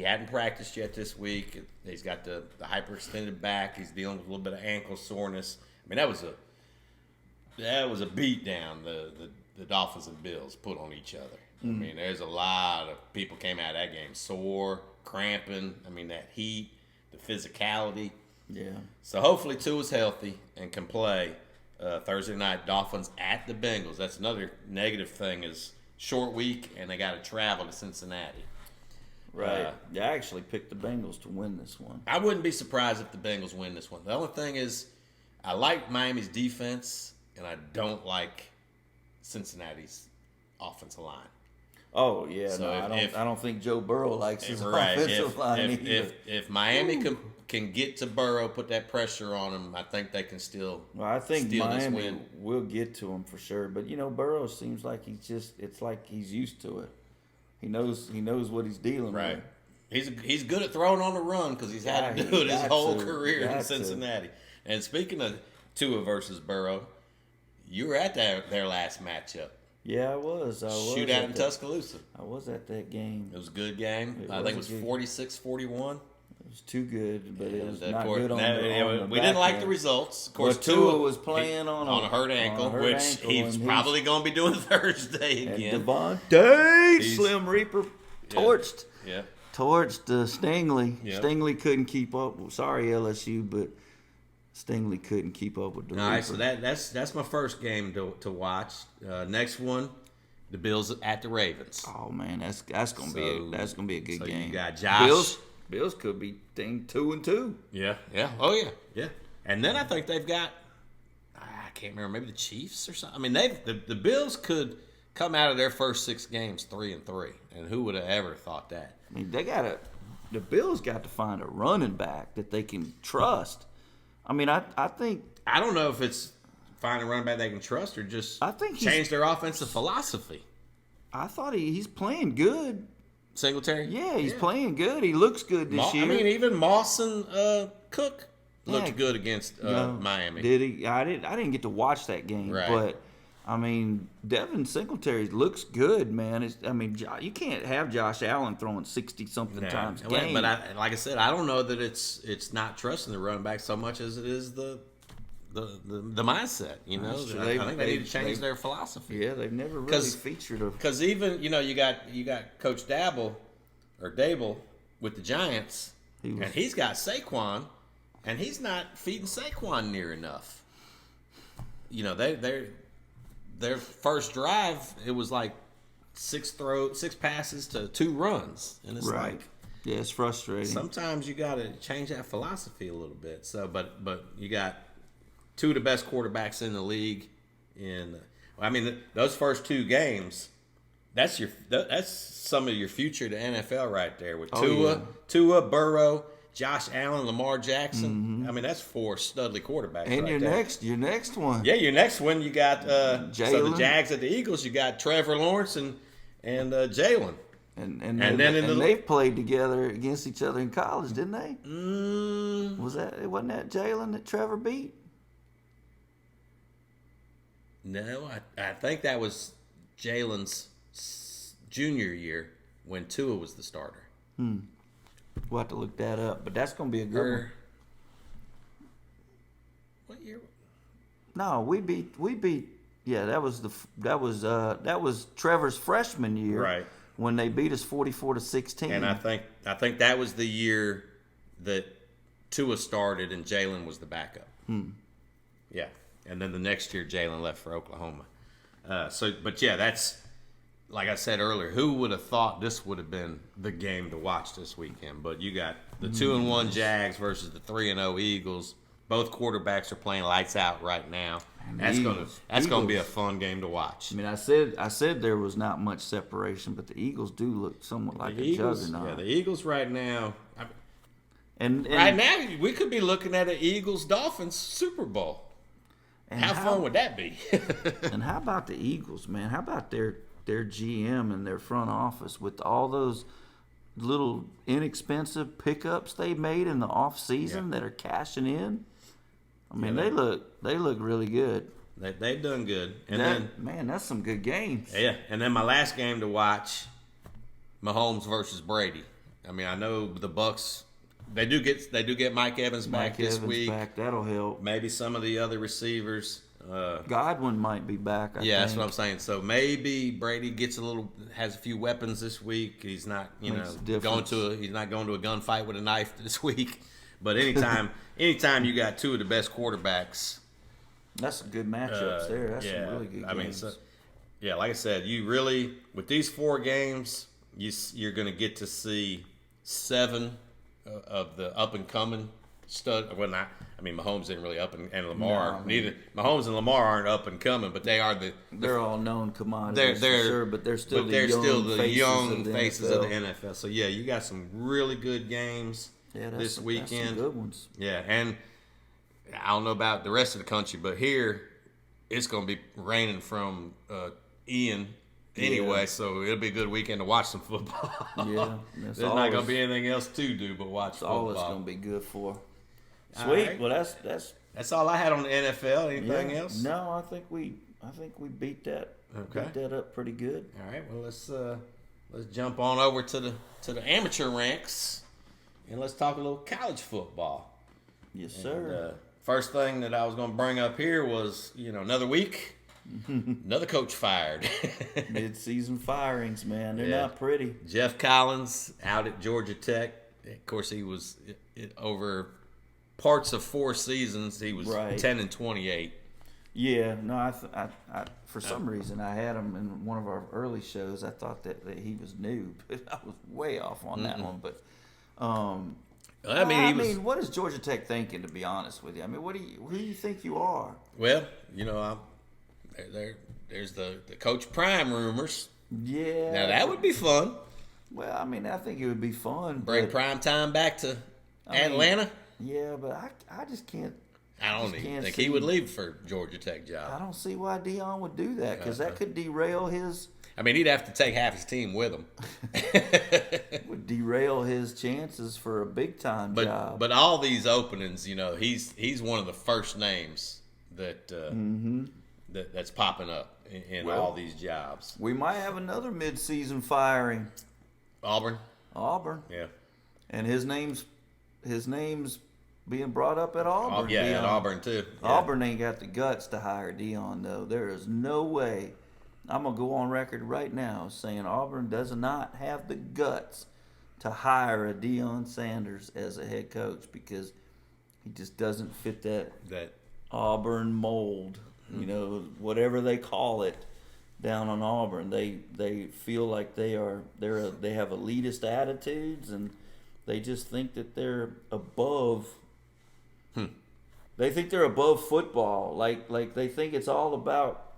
hadn't practiced yet this week. He's got the hyperextended back. He's dealing with a little bit of ankle soreness. I mean, that was a beat down the Dolphins and Bills put on each other. I mean, there's a lot of people came out of that game sore, cramping. I mean, that heat, the physicality. Yeah. So hopefully Tua's healthy and can play Thursday night. Dolphins at the Bengals. That's another negative thing is short week and they got to travel to Cincinnati. Right. I actually picked the Bengals to win this one. I wouldn't be surprised if the Bengals win this one. The only thing is, I like Miami's defense and I don't like Cincinnati's offensive line. Oh yeah, so I don't think Joe Burrow likes his offensive line either. If Miami can get to Burrow, put that pressure on him, I think they can still. Well, I think Miami will get to him for sure. But Burrow seems like it's like he's used to it. He knows what he's dealing with. He's good at throwing on the run because he's had to do it his whole career in Cincinnati. And speaking of Tua versus Burrow, you were at their last matchup. Yeah, I was. Shootout in Tuscaloosa. I was at that game. It was a good game. I think it was 46-41. It was too good, but it was not good on the we didn't like the results. Of course, Tua was playing on a hurt ankle, which he's probably going to be doing Thursday again. And Devontae Slim Reaper torched Stingley. Yep. Stingley couldn't keep up. Sorry, LSU, but Stingley couldn't keep up with the Reaper. All right, so that's my first game to watch. Next one, the Bills at the Ravens. Oh man, that's gonna be a good game. You got Josh. Bills could be 2-2. Yeah. Oh yeah. And then I think they've got, I can't remember, maybe the Chiefs or something. I mean, the Bills could come out of their first 6 games 3-3, and who would have ever thought that? I mean, the Bills got to find a running back that they can trust. I mean, I think I don't know if it's find a running back they can trust or just change their offensive philosophy. I thought he's playing good. Singletary? Yeah, he's playing good. He looks good this year. I mean, even Moss and Cook looked good against Miami. Did he? I didn't get to watch that game, right. But I mean, Devin Singletary looks good, man. You can't have Josh Allen throwing 60-something times a game. But like I said, I don't know that it's not trusting the running back so much as it is the mindset. I think they need to change their philosophy. Yeah, they've never really featured a. Because even you got Coach Dable with the Giants, and he's got Saquon, and he's not feeding Saquon near enough. Their first drive, it was like 6 passes to 2 runs, and it's like, yeah, it's frustrating. Sometimes you got to change that philosophy a little bit. So, but you got 2 of the best quarterbacks in the league. Those first 2 games, that's some of your future to NFL right there with Tua, Burrow, Josh Allen, Lamar Jackson. Mm-hmm. that's 4 studly quarterbacks. And your next one. Yeah, your next one you got so the Jags at the Eagles. You got Trevor Lawrence and Jalen. And they've played together against each other in college, didn't they? Wasn't that Jalen that Trevor beat? No, I think that was Jalen's junior year when Tua was the starter. We'll have to look that up, but that's going to be a good one. What year? No, we beat. Yeah, that was Trevor's freshman year, right? When they beat us 44-16. And I think that was the year that Tua started and Jalen was the backup. Yeah, and then the next year Jalen left for Oklahoma. That's. Like I said earlier, who would have thought this would have been the game to watch this weekend? But you got the 2-1 Jags versus the 3-0 Eagles. Both quarterbacks are playing lights out right now. That's gonna be a fun game to watch. I said there was not much separation, but the Eagles do look somewhat like a juggernaut. Yeah, the Eagles right now. And right now we could be looking at an Eagles-Dolphins Super Bowl. How fun would that be? And how about the Eagles, man? How about their GM and their front office with all those little inexpensive pickups they made in the off season that are cashing in? They look really good. They've done good. And that's some good games. Yeah, and then my last game to watch, Mahomes versus Brady. I mean, I know the Bucks. They do get Mike Evans back this week. Back. That'll help. Maybe some of the other receivers. Godwin might be back. I think. That's what I'm saying. So maybe Brady has a few weapons this week. He's not, he's not going to a gunfight with a knife this week. But anytime you got two of the best quarterbacks, that's some good matchups there. That's some really good games. Like I said, you really with these 4 games, you're going to get to see 7 of the up and coming stud. Well, Mahomes isn't really up and Lamar. Neither Mahomes and Lamar aren't up and coming, but they are they're all known commodities. They're for sure, but they're still the young faces of the NFL. So you got some really good games this weekend. That's some good ones. Yeah, and I don't know about the rest of the country, but here it's going to be raining from Ian. Anyway, so it'll be a good weekend to watch some football. Yeah. There's not going to be anything else to do but watch football. All it's going to be good for. Sweet. Right. Well, that's all I had on the NFL. Anything else? No, I think we beat that. Okay. Beat that up pretty good. All right. Well, let's jump on over to the amateur ranks and let's talk a little college football. Yes, sir. And, first thing that I was going to bring up here was another week. Another coach fired. Mid-season firings, man. They're not pretty. Jeff Collins out at Georgia Tech. Of course, he was over parts of 4 seasons. He was 10-28. Yeah, no, I for some reason I had him in one of our early shows. I thought that he was new, but I was way off on that one. But what is Georgia Tech thinking? To be honest with you, I mean, who do you think you are? Well, there's the Coach Prime rumors. Yeah. Now that would be fun. Well, I mean, I think it would be fun. Bring Prime Time back to Atlanta. Yeah, but I just can't. I don't even think he would leave for Georgia Tech job. I don't see why Deion would do that because that could derail his. I mean, he'd have to take half his team with him. Would derail his chances for a big time job. But all these openings, he's one of the first names that that's popping up in all these jobs. We might have another mid-season firing. Auburn. Yeah. And his name's being brought up at Auburn. At Auburn too. Yeah. Auburn ain't got the guts to hire Deion though. There is no way. I'm gonna go on record right now saying Auburn does not have the guts to hire a Deion Sanders as a head coach because he just doesn't fit that Auburn mold. Whatever they call it down on Auburn, they feel like they have elitist attitudes and they just think that they're above. They think they're above football. Like they think it's all about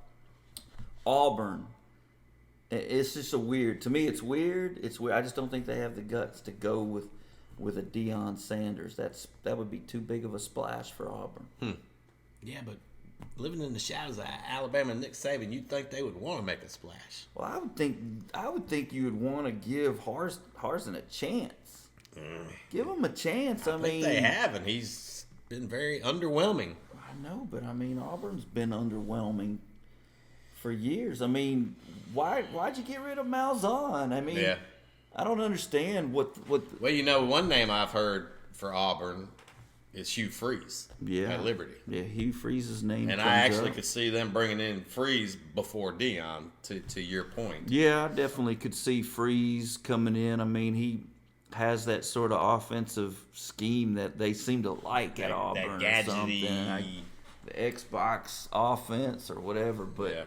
Auburn. It's just to me it's weird. It's weird. I just don't think they have the guts to go with a Deion Sanders. That would be too big of a splash for Auburn. Yeah, but living in the shadows of Alabama and Nick Saban, you'd think they would want to make a splash. Well, I would think you would want to give Harsin a chance. Give him a chance. I mean, they haven't. He's been very underwhelming. I know, but I mean, Auburn's been underwhelming for years. I mean, why'd you get rid of Malzahn? I mean, I don't understand what. Well, one name I've heard for Auburn is Hugh Freeze at Liberty. Yeah, Hugh Freeze's name. And I actually could see them bringing in Freeze before Deion, to your point. Yeah, I definitely could see Freeze coming in. I mean, he has that sort of offensive scheme that they seem to like at Auburn or something. Like the Xbox offense or whatever. But,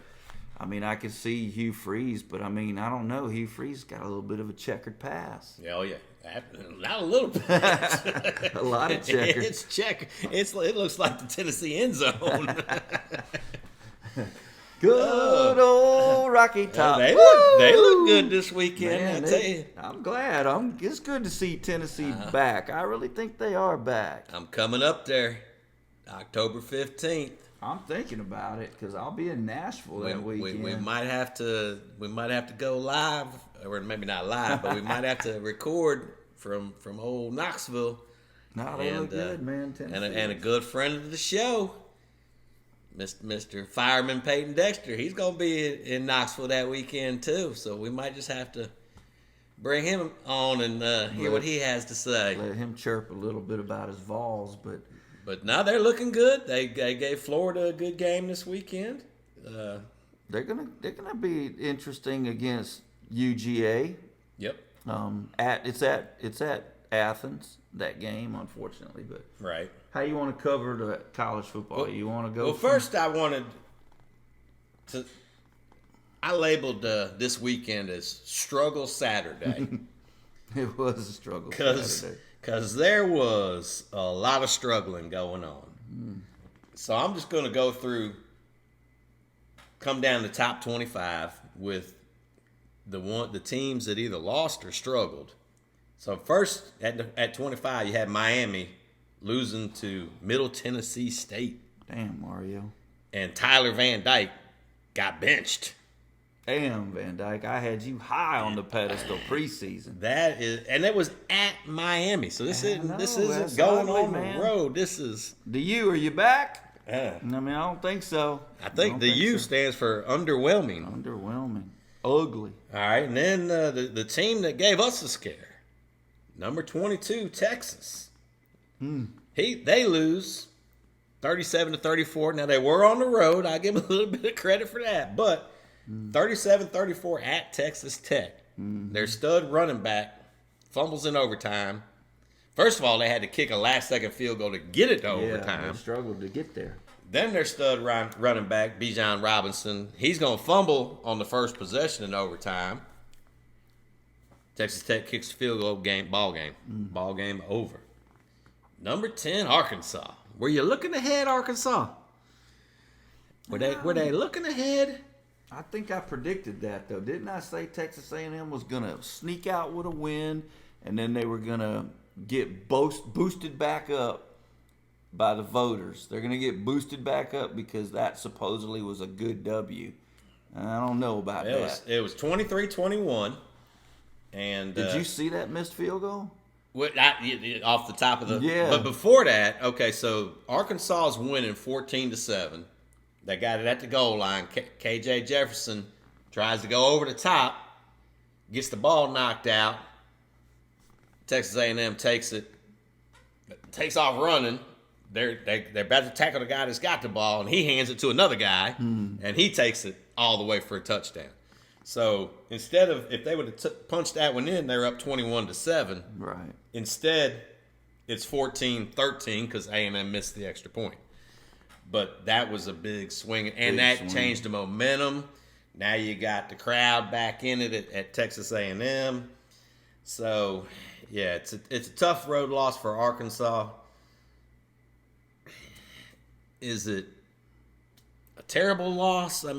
I mean, I could see Hugh Freeze, but, I mean, I don't know. Hugh Freeze got a little bit of a checkered pass. Yeah, not a little bit. A lot of checkered. It's check. It looks like the Tennessee end zone. Good old Rocky Top. They look good this weekend. Man, I tell you. I'm glad. It's good to see Tennessee back. I really think they are back. I'm coming up there, October 15th. I'm thinking about it because I'll be in Nashville that weekend. We might have to go live, or maybe not live, but we might have to record from old Knoxville. No, they look good, man. Tennessee. And a good friend of the show, Mr. Fireman Peyton Dexter. He's gonna be in Knoxville that weekend too. So we might just have to Bring him on and hear what he has to say. Let him chirp a little bit about his Vols, but now they're looking good. They gave Florida a good game this weekend. They're gonna be interesting against UGA. Yep. It's at Athens, that game, unfortunately. But right. How you want to cover the college football? Well, you want to go? Well, first I wanted to. I labeled this weekend as Struggle Saturday. It was a struggle Saturday. Because there was a lot of struggling going on. So I'm just going to go through, come down the top 25 with the teams that either lost or struggled. So first at 25, you had Miami losing to Middle Tennessee State. Damn, Mario. And Tyler Van Dyke got benched. Damn, Van Dyke, I had you high on the pedestal preseason. That is, and it was at Miami, so this isn't going on the road. This is the U. Are you back? I mean, I don't think so. I think the U stands for underwhelming. Underwhelming, ugly. All right, and then the team that gave us a scare, number 22, Texas. They lose 37-34. Now they were on the road. I give them a little bit of credit for that, but. 37-34 at Texas Tech. Their stud running back fumbles in overtime. First of all, they had to kick a last-second field goal to get it to overtime. They struggled to get there. Then their stud running back, Bijan Robinson, he's going to fumble on the first possession in overtime. Texas Tech kicks the field goal, ball game. Ball game over. Number 10, Arkansas. Were you looking ahead, Arkansas? Were they looking ahead? I think I predicted that, though. Didn't I say Texas A&M was going to sneak out with a win, and then they were going to get boosted back up by the voters? They're going to get boosted back up because that supposedly was a good W. I don't know about that. It was 23-21. And did you see that missed field goal? Off the top of the... Yeah. But before that, okay, so Arkansas is winning 14-7. They got it at the goal line. KJ Jefferson tries to go over the top, gets the ball knocked out. Texas A&M takes it, takes off running. They're about to tackle the guy that's got the ball, and he hands it to another guy, and he takes it all the way for a touchdown. So instead of, if they would have punched that one in, they're up 21-7. Right. Instead, it's 14-13 because A&M missed the extra point. But that was a big swing, and that changed the momentum. Now you got the crowd back in it at Texas A&M. So, yeah, it's a tough road loss for Arkansas. Is it a terrible loss? I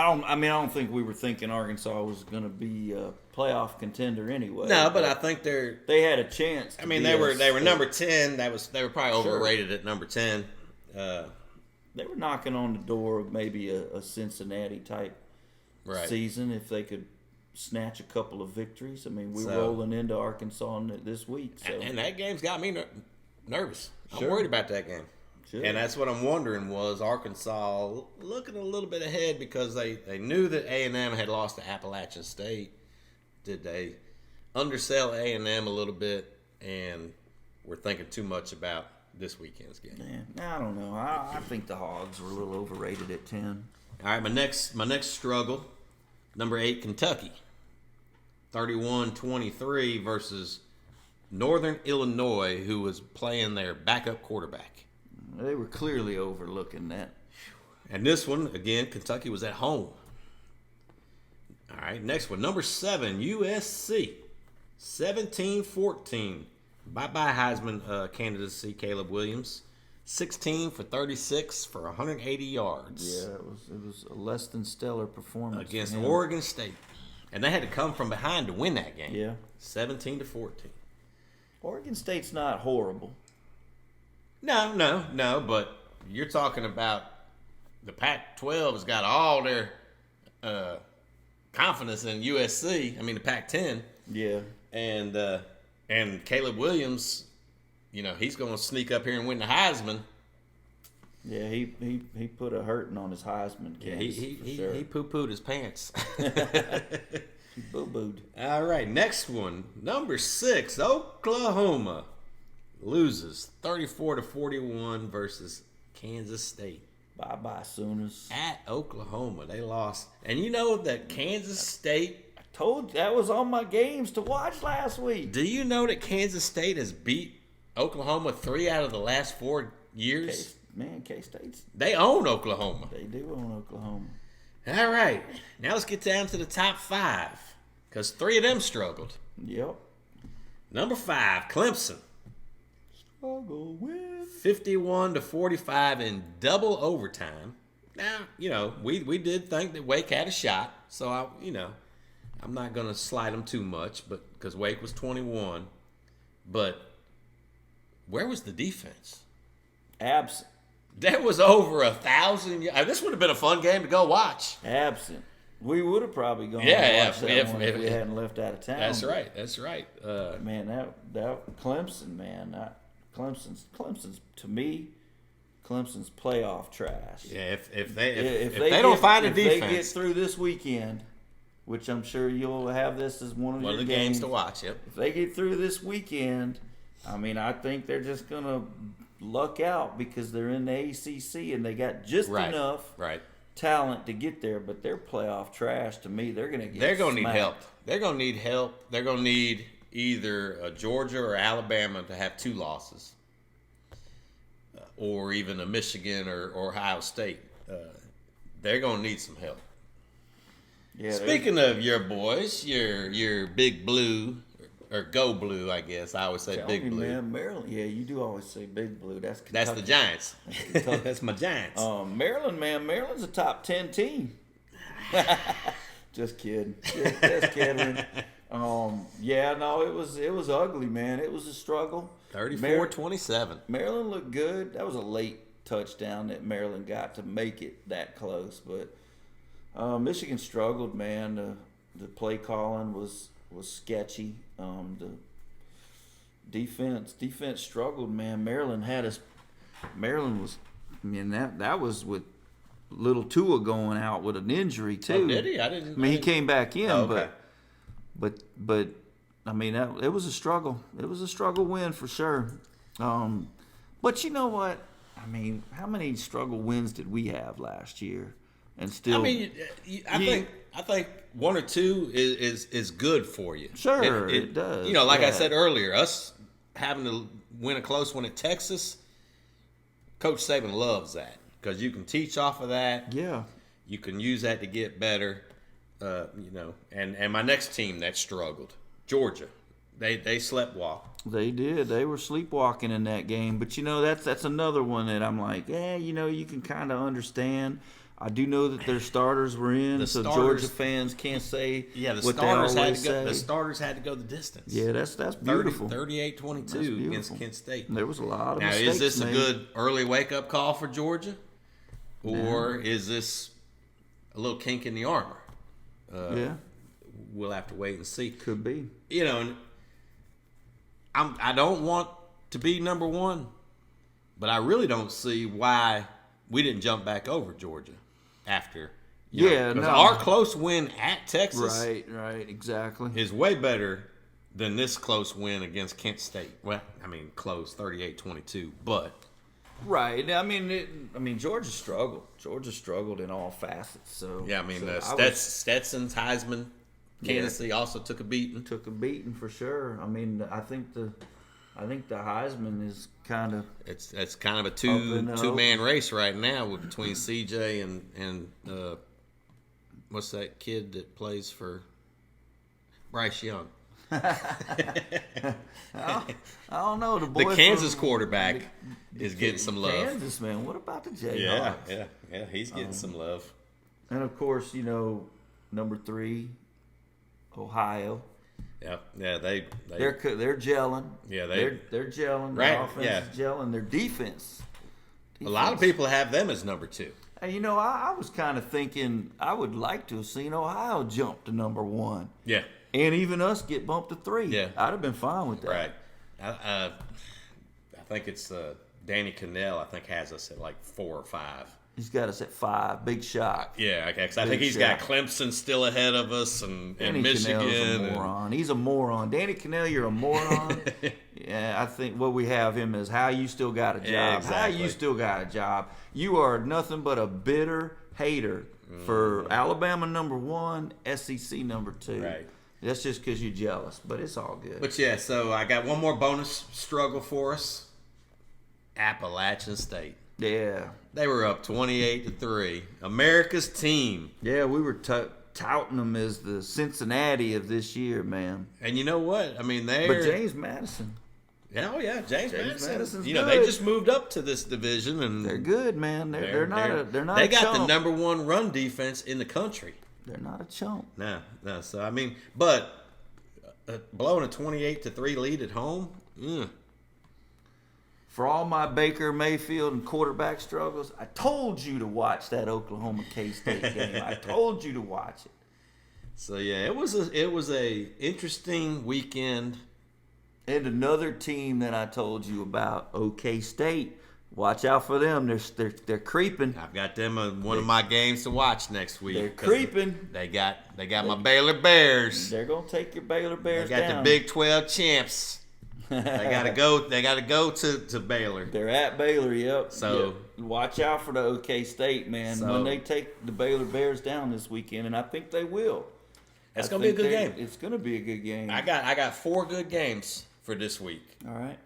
don't think we were thinking Arkansas was going to be a playoff contender anyway. No, but I think they had a chance. They were number 10. They were probably overrated at number 10. They were knocking on the door of maybe a Cincinnati type season if they could snatch a couple of victories. We're rolling into Arkansas this week. So. And that game's got me nervous. I'm worried about that game. Sure. And that's what I'm wondering, was Arkansas looking a little bit ahead because they knew that A&M had lost to Appalachian State. Did they undersell A&M a little bit and were thinking too much about this weekend's game? Yeah, I don't know. I think the Hogs were a little overrated at 10. All right, my next struggle, number 8, Kentucky. 31-23 versus Northern Illinois, who was playing their backup quarterback. They were clearly overlooking that. And this one, again, Kentucky was at home. All right, next one. Number 7, USC. 17-14. Bye-bye Heisman candidacy, Caleb Williams. 16 for 36 for 180 yards. Yeah, it was a less than stellar performance. Against Oregon State. And they had to come from behind to win that game. Yeah. 17-14. Oregon State's not horrible. No, but you're talking about the Pac-12 has got all their confidence in USC. The Pac-10. Yeah. And Caleb Williams, he's going to sneak up here and win the Heisman. Yeah, he put a hurting on his Heisman case. Yeah, he poo-pooed his pants. He boo-booed. All right, next one. Number 6, Oklahoma loses 34-41 versus Kansas State. Bye-bye, Sooners. At Oklahoma, they lost. And you know that Kansas State... I told you, that was on my games to watch last week. Do you know that Kansas State has beat Oklahoma 3 out of the last 4 years? K-State's... They own Oklahoma. They do own Oklahoma. All right. Now let's get down to the top 5. Because 3 of them struggled. Yep. Number 5, Clemson. Struggle with 51-45 in double overtime. Now, you know, we did think that Wake had a shot. So, I'm not going to slight them too much, but because Wake was 21. But where was the defense? Absent. That was over 1,000. This would have been a fun game to go watch. Absent. We would have probably gone if we hadn't left out of town. That's right. That's right. Man, that Clemson, man. Clemson's to me, Clemson's playoff trash. Yeah, if they don't find a defense, if they get through this weekend, which I'm sure you'll have this as one of your games to watch. Yep. If they get through this weekend, I think they're just gonna luck out because they're in the ACC and they got just enough talent to get there. But they're playoff trash to me. They're gonna need help. They're gonna need help. They're gonna need either Georgia or Alabama to have 2 losses, or even a Michigan or Ohio State. They're gonna need some help. Yeah. Speaking of your boys, your Big Blue. Or Go Blue, I guess. I always say Big Blue. Man, Maryland. Yeah, you do always say Big Blue. That's Kentucky. That's the Giants. That's my Giants. Maryland, man. Maryland's a top 10 team. Just kidding. Just kidding. It was ugly, man. It was a struggle. 34-27. Maryland looked good. That was a late touchdown that Maryland got to make it that close. But Michigan struggled, man. The play calling was sketchy. The defense struggled, man. Maryland was, that was with little Tua going out with an injury too. Oh, did he? I didn't. He came back in, okay. but it was a struggle. It was a struggle win for sure. But you know what? How many struggle wins did we have last year? And still, I think 1 or 2 is good for you. Sure, it does. I said earlier, us having to win a close one at Texas, Coach Saban loves that because you can teach off of that. Yeah, you can use that to get better. And my next team that struggled, Georgia, they sleptwalked. They did. They were sleepwalking in that game. But that's another one that I'm like, you can kind of understand. I do know that their starters were in, so Georgia fans can't say what they always say. The starters had to go the distance. Yeah, that's beautiful. 38-22 against Kent State. And there was a lot of mistakes. Now, is this a good early wake-up call for Georgia? Or is this a little kink in the armor? We'll have to wait and see. Could be. I don't want to be number 1, but I really don't see why we didn't jump back over Georgia after. Our close win at Texas. Right, exactly. Is way better than this close win against Kent State. Well, close 38-22, but. Right. Georgia struggled. Georgia struggled in all facets. So Stetson's Heisman candidacy also took a beating. Took a beating for sure. I think the Heisman is kind of it's kind of a two-man race right now between CJ and what's that kid that plays for Bryce Young? I don't know. The Kansas quarterback is getting some love. Kansas, man. What about the Jayhawks? Yeah. He's getting some love. And of course, number 3, Ohio. Yeah. They're gelling. Yeah, they're gelling. Right. Their offense is gelling. Their defense. A lot of people have them as number 2. Hey, I was kind of thinking I would like to have seen Ohio jump to number 1. Yeah. And even us get bumped to 3. Yeah. I'd have been fine with that. Right. I think it's Danny Cannell, I think, has us at like 4 or 5. He's got us at 5. Big shock. Yeah, okay. Because I think he's got Clemson still ahead of us and Michigan. Cannell's a moron. He's a moron. Danny Cannell, you're a moron. Yeah, I think what we have him is how you still got a job. Yeah, exactly. How you still got a job. You are nothing but a bitter hater for Alabama #1, SEC #2. Right. That's just because you're jealous, but it's all good. But yeah, so I got one more bonus struggle for us. Appalachian State. Yeah. They were up 28-3. America's team. Yeah, we were touting them as the Cincinnati of this year, man. And you know what? I mean, But James Madison. Oh yeah, James Madison. Madison's good. They just moved up to this division, and they're good, man. They're not. They a got chump. the #1 run defense in the country. They're not a chump. No. So I mean, but blowing a 28-3 lead at home. For all my Baker Mayfield and quarterback struggles, I told you to watch that Oklahoma K-State game. I told you to watch it. So yeah, it was a interesting weekend. And another team that I told you about, OK State. Watch out for them. They're creeping. I've got them one of my games to watch next week. They're creeping. They got my Baylor Bears. They're gonna take your Baylor Bears down. They got the Big 12 champs. They gotta go to Baylor. They're at Baylor, yep. So watch out for the OK State, man. When they take the Baylor Bears down this weekend, and I think they will. It's gonna be a good game. It's gonna be a good game. I got 4 good games for this week. All right.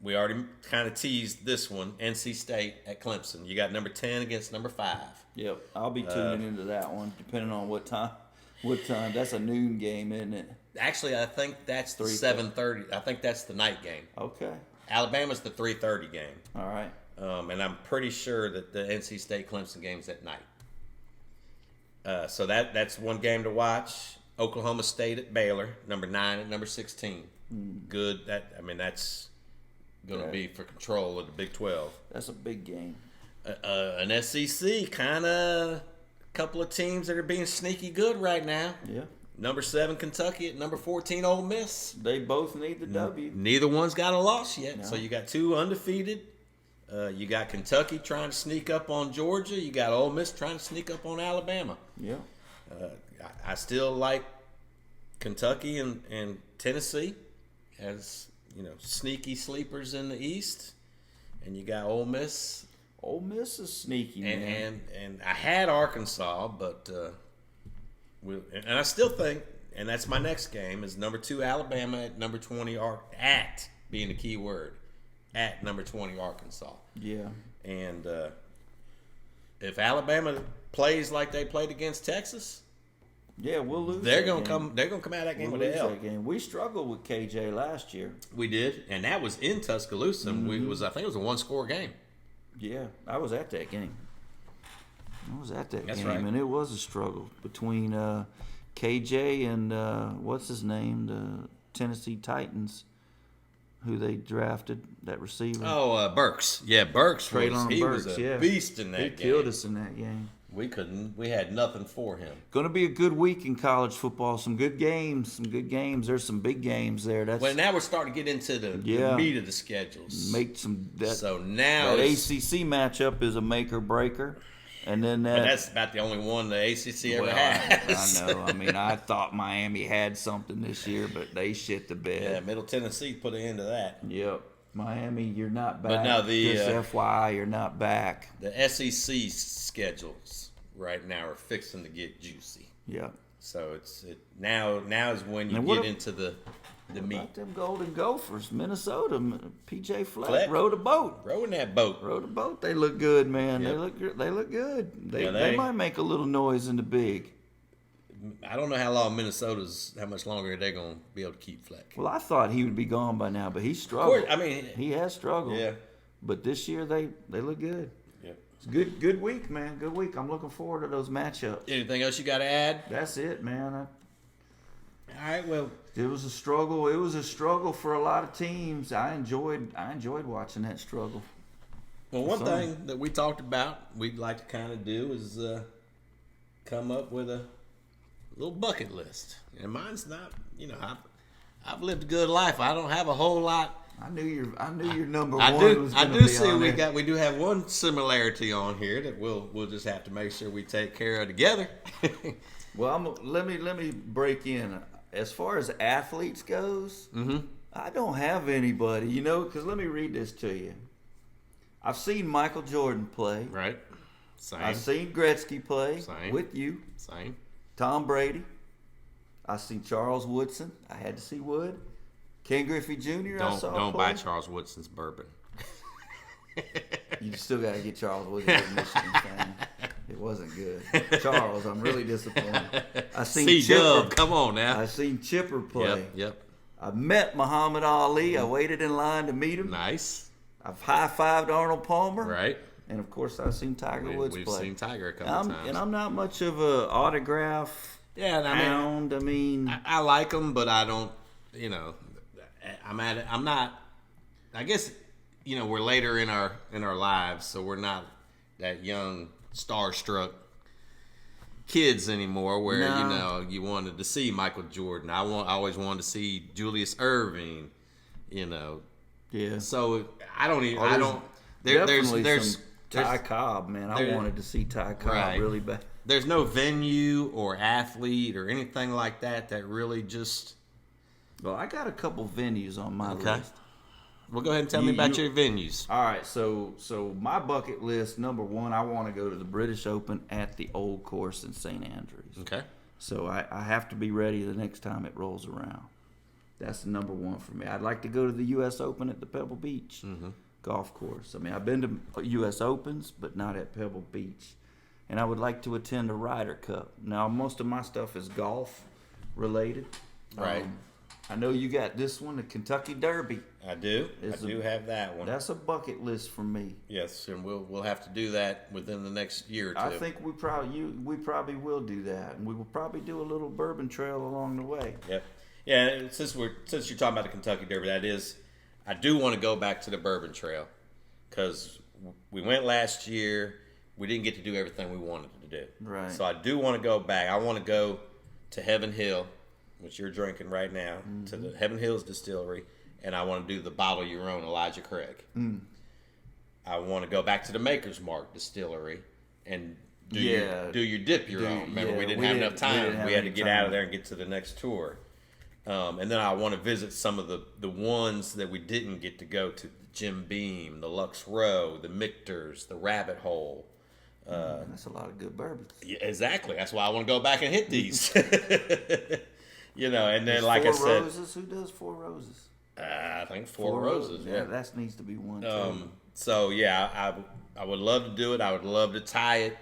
We already kind of teased this one. NC State at Clemson. You got number 10 against number 5. Yep, I'll be tuning into that one, depending on what time. What time? That's a noon game, isn't it? Actually, I think that's the 7:30. I think that's the night game. Okay. Alabama's the 3:30 game. All right. And I'm pretty sure that the NC State Clemson game's at night. So that's one game to watch. Oklahoma State at Baylor, number 9 and number 16. Good. That's going to be for control of the Big 12. That's a big game. An SEC kind of couple of teams that are being sneaky good right now. Yeah. Number 7 Kentucky at number 14 Ole Miss. They both need the W. Neither one's got a loss yet. No. So you got 2 undefeated. You got Kentucky trying to sneak up on Georgia. You got Ole Miss trying to sneak up on Alabama. Yeah. I still like Kentucky and Tennessee as sneaky sleepers in the East. And you got Ole Miss. Ole Miss is sneaky, man. And I had Arkansas, but and I still think, and that's my next game, is number 2 Alabama at number 20 at being the key word, at number 20 Arkansas. Yeah. And if Alabama plays like they played against Texas, yeah, we'll lose. They're gonna come out of that game with an L. We struggled with KJ last year. We did, and that was in Tuscaloosa. I think it was a 1-score game. Yeah, I was at that game. That's game, right. And it was a struggle between KJ and what's his name, the Tennessee Titans, who they drafted, that receiver. Oh, Burks. Yeah, Burks. Traylon Burks, was a beast in that game. He killed us in that game. We had nothing for him. Going to be a good week in college football. Some good games. There's some big games there. Now we're starting to get into the meat of the schedules. So now that ACC matchup is a make or breaker. And then but that's about the only one the ACC ever has. I know. I mean, I thought Miami had something this year, but they shit the bed. Yeah, Middle Tennessee put an end to that. Yep. Miami, you're not back. But now just FYI, you're not back. The SEC schedules right now are fixing to get juicy. Yeah. So now is when you get into the meat. About them Golden Gophers, Minnesota, PJ Fleck rowed a boat. Rowing that boat. Rowed a boat. They look good, man. Yep. They look good. They might make a little noise in the big. I don't know how much longer they're going to be able to keep Fleck. Well, I thought he would be gone by now, but he struggled. Of course, I mean, he has struggled. Yeah. But this year they look good. Yep. It's good week, man. Good week. I'm looking forward to those matchups. Anything else you got to add? That's it, man. All right. Well, it was a struggle. It was a struggle for a lot of teams. I enjoyed watching that struggle. Well, one thing that we talked about, we'd like to kind of do is come up with a little bucket list. And mine's not, I've lived a good life. I don't have a whole lot I knew your number I one do. was I going to do be see on we there. do have one similarity on here that we'll just have to make sure we take care of together. Well, let me break in. As far as athletes goes, I don't have anybody, because let me read this to you. I've seen Michael Jordan play. Right. Same. I've seen Gretzky play Same. with you. Same. Tom Brady. I've seen Charles Woodson. I had to see Wood. Ken Griffey Jr. Don't buy Charles Woodson's bourbon. You still got to get Charles Woodson a Michigan fan. It wasn't good. Charles, I'm really disappointed. I seen C-Dub, come on now. I seen Chipper play. Yep. I met Muhammad Ali. I waited in line to meet him. Nice. I've high-fived Arnold Palmer. Right. And, of course, I've seen Tiger Woods play. We've seen Tiger a couple times. And I'm not much of an autograph hound. I like them, but I don't, I'm not, I guess, we're later in our lives, so we're not that young, starstruck kids anymore where, you wanted to see Michael Jordan. I always wanted to see Julius Erving, Yeah. So I don't even, there's Ty Cobb, man. I wanted to see Ty Cobb really bad. There's no venue or athlete or anything like that really just... Well, I got a couple venues on my list. Well, go ahead and tell me about your venues. All right, so my bucket list, number one, I want to go to the British Open at the Old Course in St. Andrews. Okay. So I have to be ready the next time it rolls around. That's the number one for me. I'd like to go to the U.S. Open at the Pebble Beach golf course. I mean, I've been to U.S. Opens, but not at Pebble Beach. And I would like to attend a Ryder Cup. Now, most of my stuff is golf related. Right. I know you got this one, the Kentucky Derby. I do. I do have that one. That's a bucket list for me. Yes, and we'll have to do that within the next year or two. I think we probably will do that, and we will probably do a little bourbon trail along the way. Yep. Yeah. Since you're talking about the Kentucky Derby, I do want to go back to the bourbon trail because we went last year. We didn't get to do everything we wanted to do. Right. So I do want to go back. I want to go to Heaven Hill, which you're drinking right now, to the Heaven Hills Distillery, and I want to do the Bottle Your Own Elijah Craig. I want to go back to the Maker's Mark Distillery and do your dip your own. Remember, we didn't have enough time. We had to get out of there and get to the next tour. And then I want to visit some of the ones that we didn't get to go to: the Jim Beam, the Lux Row, the Michter's, the Rabbit Hole. That's a lot of good bourbons. Yeah, exactly. That's why I want to go back and hit these. And then There's like I Four said, Roses. Who does Four Roses? I think Four Roses. Yeah, that needs to be one too. So yeah, I would love to do it. I would love to tie it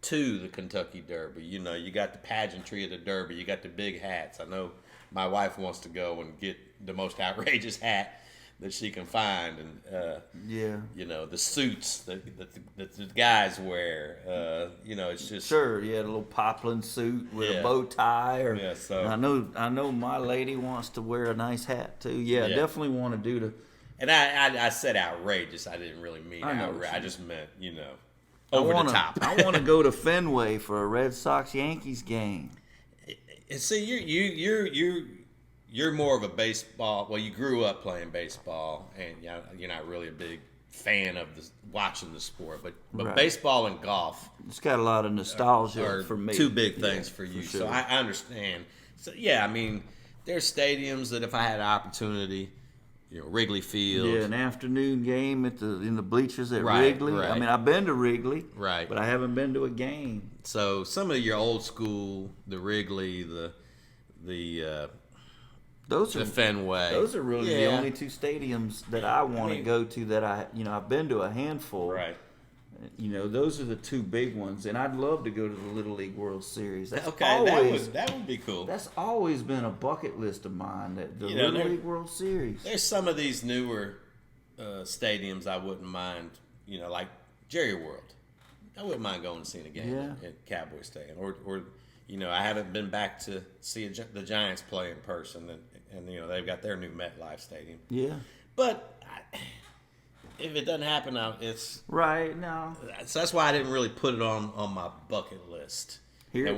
to the Kentucky Derby. You got the pageantry of the Derby. You got the big hats. I know my wife wants to go and get the most outrageous hat that she can find, and the suits that the guys wear. It's just the little poplin suit with a bow tie. So I know my lady wants to wear a nice hat too. Yeah. Definitely want to do the. And I said outrageous. I didn't really mean outrageous. I just meant over the top. I want to go to Fenway for a Red Sox Yankees game. See, you're more of a baseball. Well, you grew up playing baseball, and you're not really a big fan of watching the sport. But baseball and golf, it's got a lot of nostalgia for me. Two big things for you. For sure. So I understand. So yeah, I mean, there's stadiums that if I had an opportunity, Wrigley Field. Yeah, an afternoon game in the bleachers at Right, Wrigley. right. I mean, I've been to Wrigley, Right. but I haven't been to a game. So some of your old school, the Wrigley, the Fenway. Those are really the only two stadiums that I want to go to that I've been to a handful. Right. Those are the two big ones, and I'd love to go to the Little League World Series. That's that would be cool. That's always been a bucket list of mine. The Little League World Series. There's some of these newer stadiums I wouldn't mind. Like Jerry World. I wouldn't mind going and seeing a game at Cowboy Stadium, or I haven't been back to see the Giants play in person, and they've got their new MetLife Stadium. Yeah, but if it doesn't happen, it's right now. So that's why I didn't really put it on my bucket list. Here,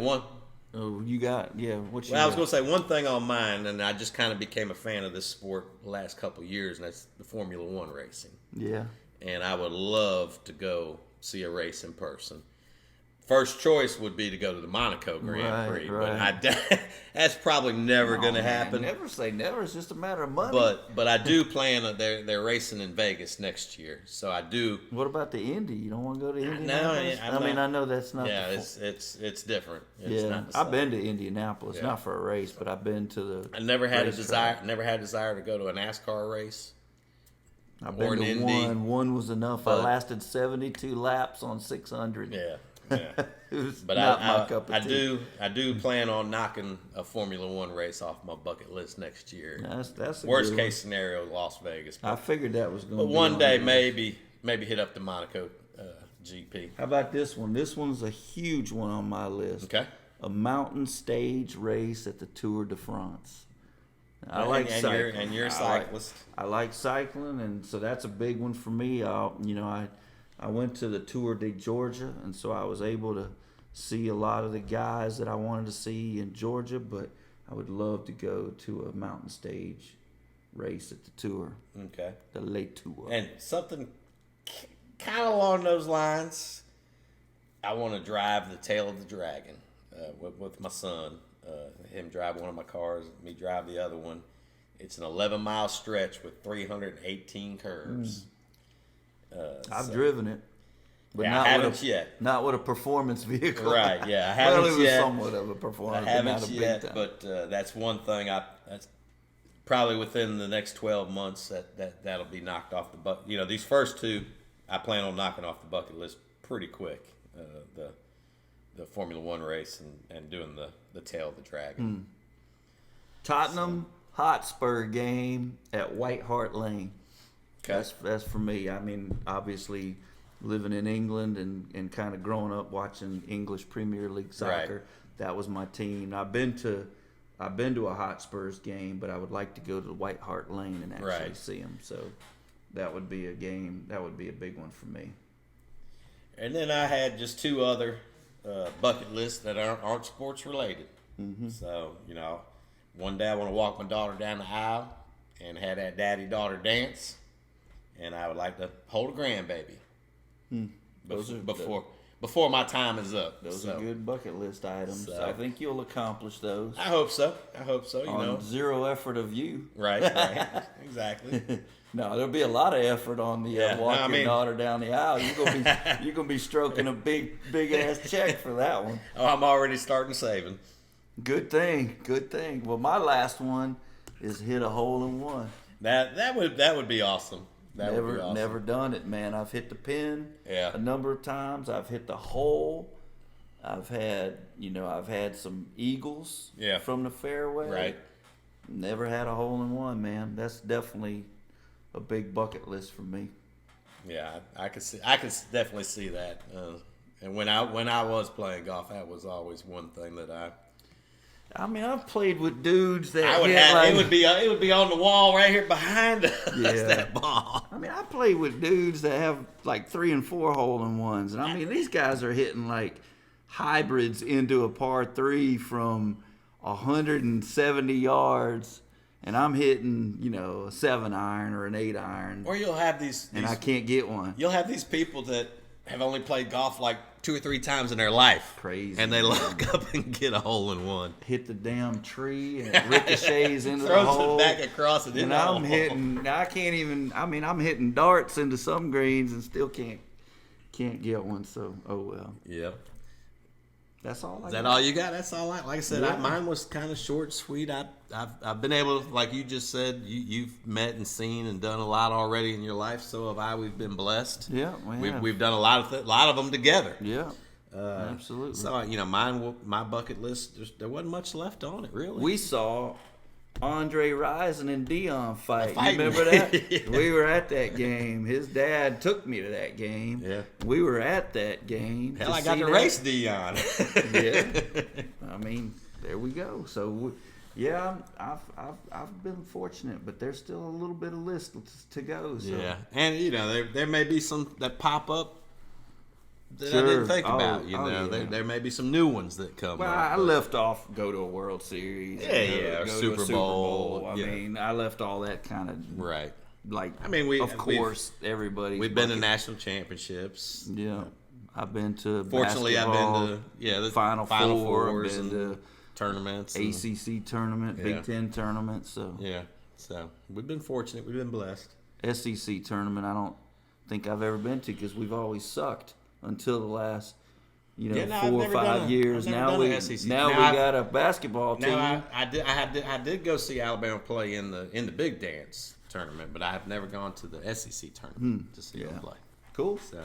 Oh, you got what you? Well, I was going to say one thing on mine, and I just kind of became a fan of this sport the last couple of years, and that's the Formula One racing. Yeah. And I would love to go see a race in person. First choice would be to go to the Monaco Grand Prix, but that's probably never going to happen. Never say never. It's just a matter of money. But I do plan. They're racing in Vegas next year, so I do. What about the Indy? You don't want to go to Indianapolis? No, I know that's not. Yeah, it's different. It's not I've been to Indianapolis, not for a race, but I've been to the. I never had a desire to go to a NASCAR race. I've been to one. One was enough. I lasted 72 laps on 600. Yeah. It was but not my cup of tea. I do plan on knocking a Formula One race off my bucket list next year. That's a worst case scenario, Las Vegas. I figured that was going to be. But one day, maybe hit up the Monaco GP. How about this one? This one's a huge one on my list. Okay. A mountain stage race at the Tour de France. I like cycling. And you're a cyclist. I like cycling, and so that's a big one for me. I went to the Tour de Georgia, and so I was able to see a lot of the guys that I wanted to see in Georgia, but I would love to go to a mountain stage race at the Tour. Okay. The Le Tour. And something kind of along those lines, I want to drive the Tail of the Dragon with my son. Him drive one of my cars, me drive the other one. It's an 11-mile stretch with 318 curves. I've driven it, but I haven't yet. Not with a performance vehicle. Right? Yeah, I haven't well, it was yet. somewhat of a performance. I haven't yet, but that's one thing. That's probably within the next 12 months that'll be knocked off the bucket. These first two, I plan on knocking off the bucket list pretty quick. The Formula One race and doing the Tail of the Dragon. Tottenham Hotspur game at White Hart Lane. Okay. That's for me. I mean, obviously, living in England and kind of growing up watching English Premier League soccer, right. That was my team. I've been to a Hotspurs game, but I would like to go to White Hart Lane and actually see them. So that would be a game. That would be a big one for me. And then I had just two other bucket lists that aren't sports related. Mm-hmm. So one day I want to walk my daughter down the aisle and have that daddy-daughter dance. And I would like to hold a grandbaby before my time is up. Those are good bucket list items. So I think you'll accomplish those. I hope so. On zero effort of you. Right. Exactly. No, there'll be a lot of effort on the walk your daughter down the aisle. You're gonna be stroking a big ass check for that one. Oh, I'm already starting saving. Good thing. Well, my last one is hit a hole in one. That would be awesome. Never done it, man. I've hit the pin a number of times. I've hit the hole. I've had some eagles from the fairway. Right. Never had a hole in one, man. That's definitely a big bucket list for me. Yeah, I could definitely see that. And when I was playing golf, that was always one thing that I've played with dudes that it would be on the wall right here behind us. That ball. I play with dudes that have like 3 and 4 hole in ones, and these guys are hitting like hybrids into a par 3 from 170 yards, and I'm hitting a 7 iron or an 8 iron. Or you'll have these and I can't get one. You'll have these people that have only played golf like 2 or 3 times in their life. Crazy. And they look up and get a hole in one. Hit the damn tree and it ricochets into the hole. Throws it back across it into the hole. I'm hitting darts into some greens and still can't get one. So, oh well. Yeah. That's all I got. Is that all you got? That's all like I said, mine was kind of short, sweet. I've been able to, like you just said, you've met and seen and done a lot already in your life. So have I. We've been blessed. Yeah, we've done a lot of them together. Yeah, absolutely. So my bucket list, there wasn't much left on it really. We saw Andre Rison and Dion fight. You remember that? Yeah. We were at that game. His dad took me to that game. Yeah. We were at that game. Hell, I got to race Dion. Yeah. There we go. So, I've been fortunate, but there's still a little bit of list to go. So. Yeah, and there may be some that pop up that I didn't think about. There may be some new ones that come. Well, up, I left off go to a World Series. Or Super Bowl. I mean, I left all that kind of right. Like, of course, everybody. We've been to national championships. Yeah, I've been to. Fortunately, I've been to the Final Four. Fours been to tournaments, ACC tournament, Big Ten tournament. So we've been fortunate. We've been blessed. SEC tournament, I don't think I've ever been to because we've always sucked until the last, 4 or 5 years. Now we got a basketball team. Now I did go see Alabama play in the Big Dance tournament, but I've never gone to the SEC tournament to see them play. Cool. So,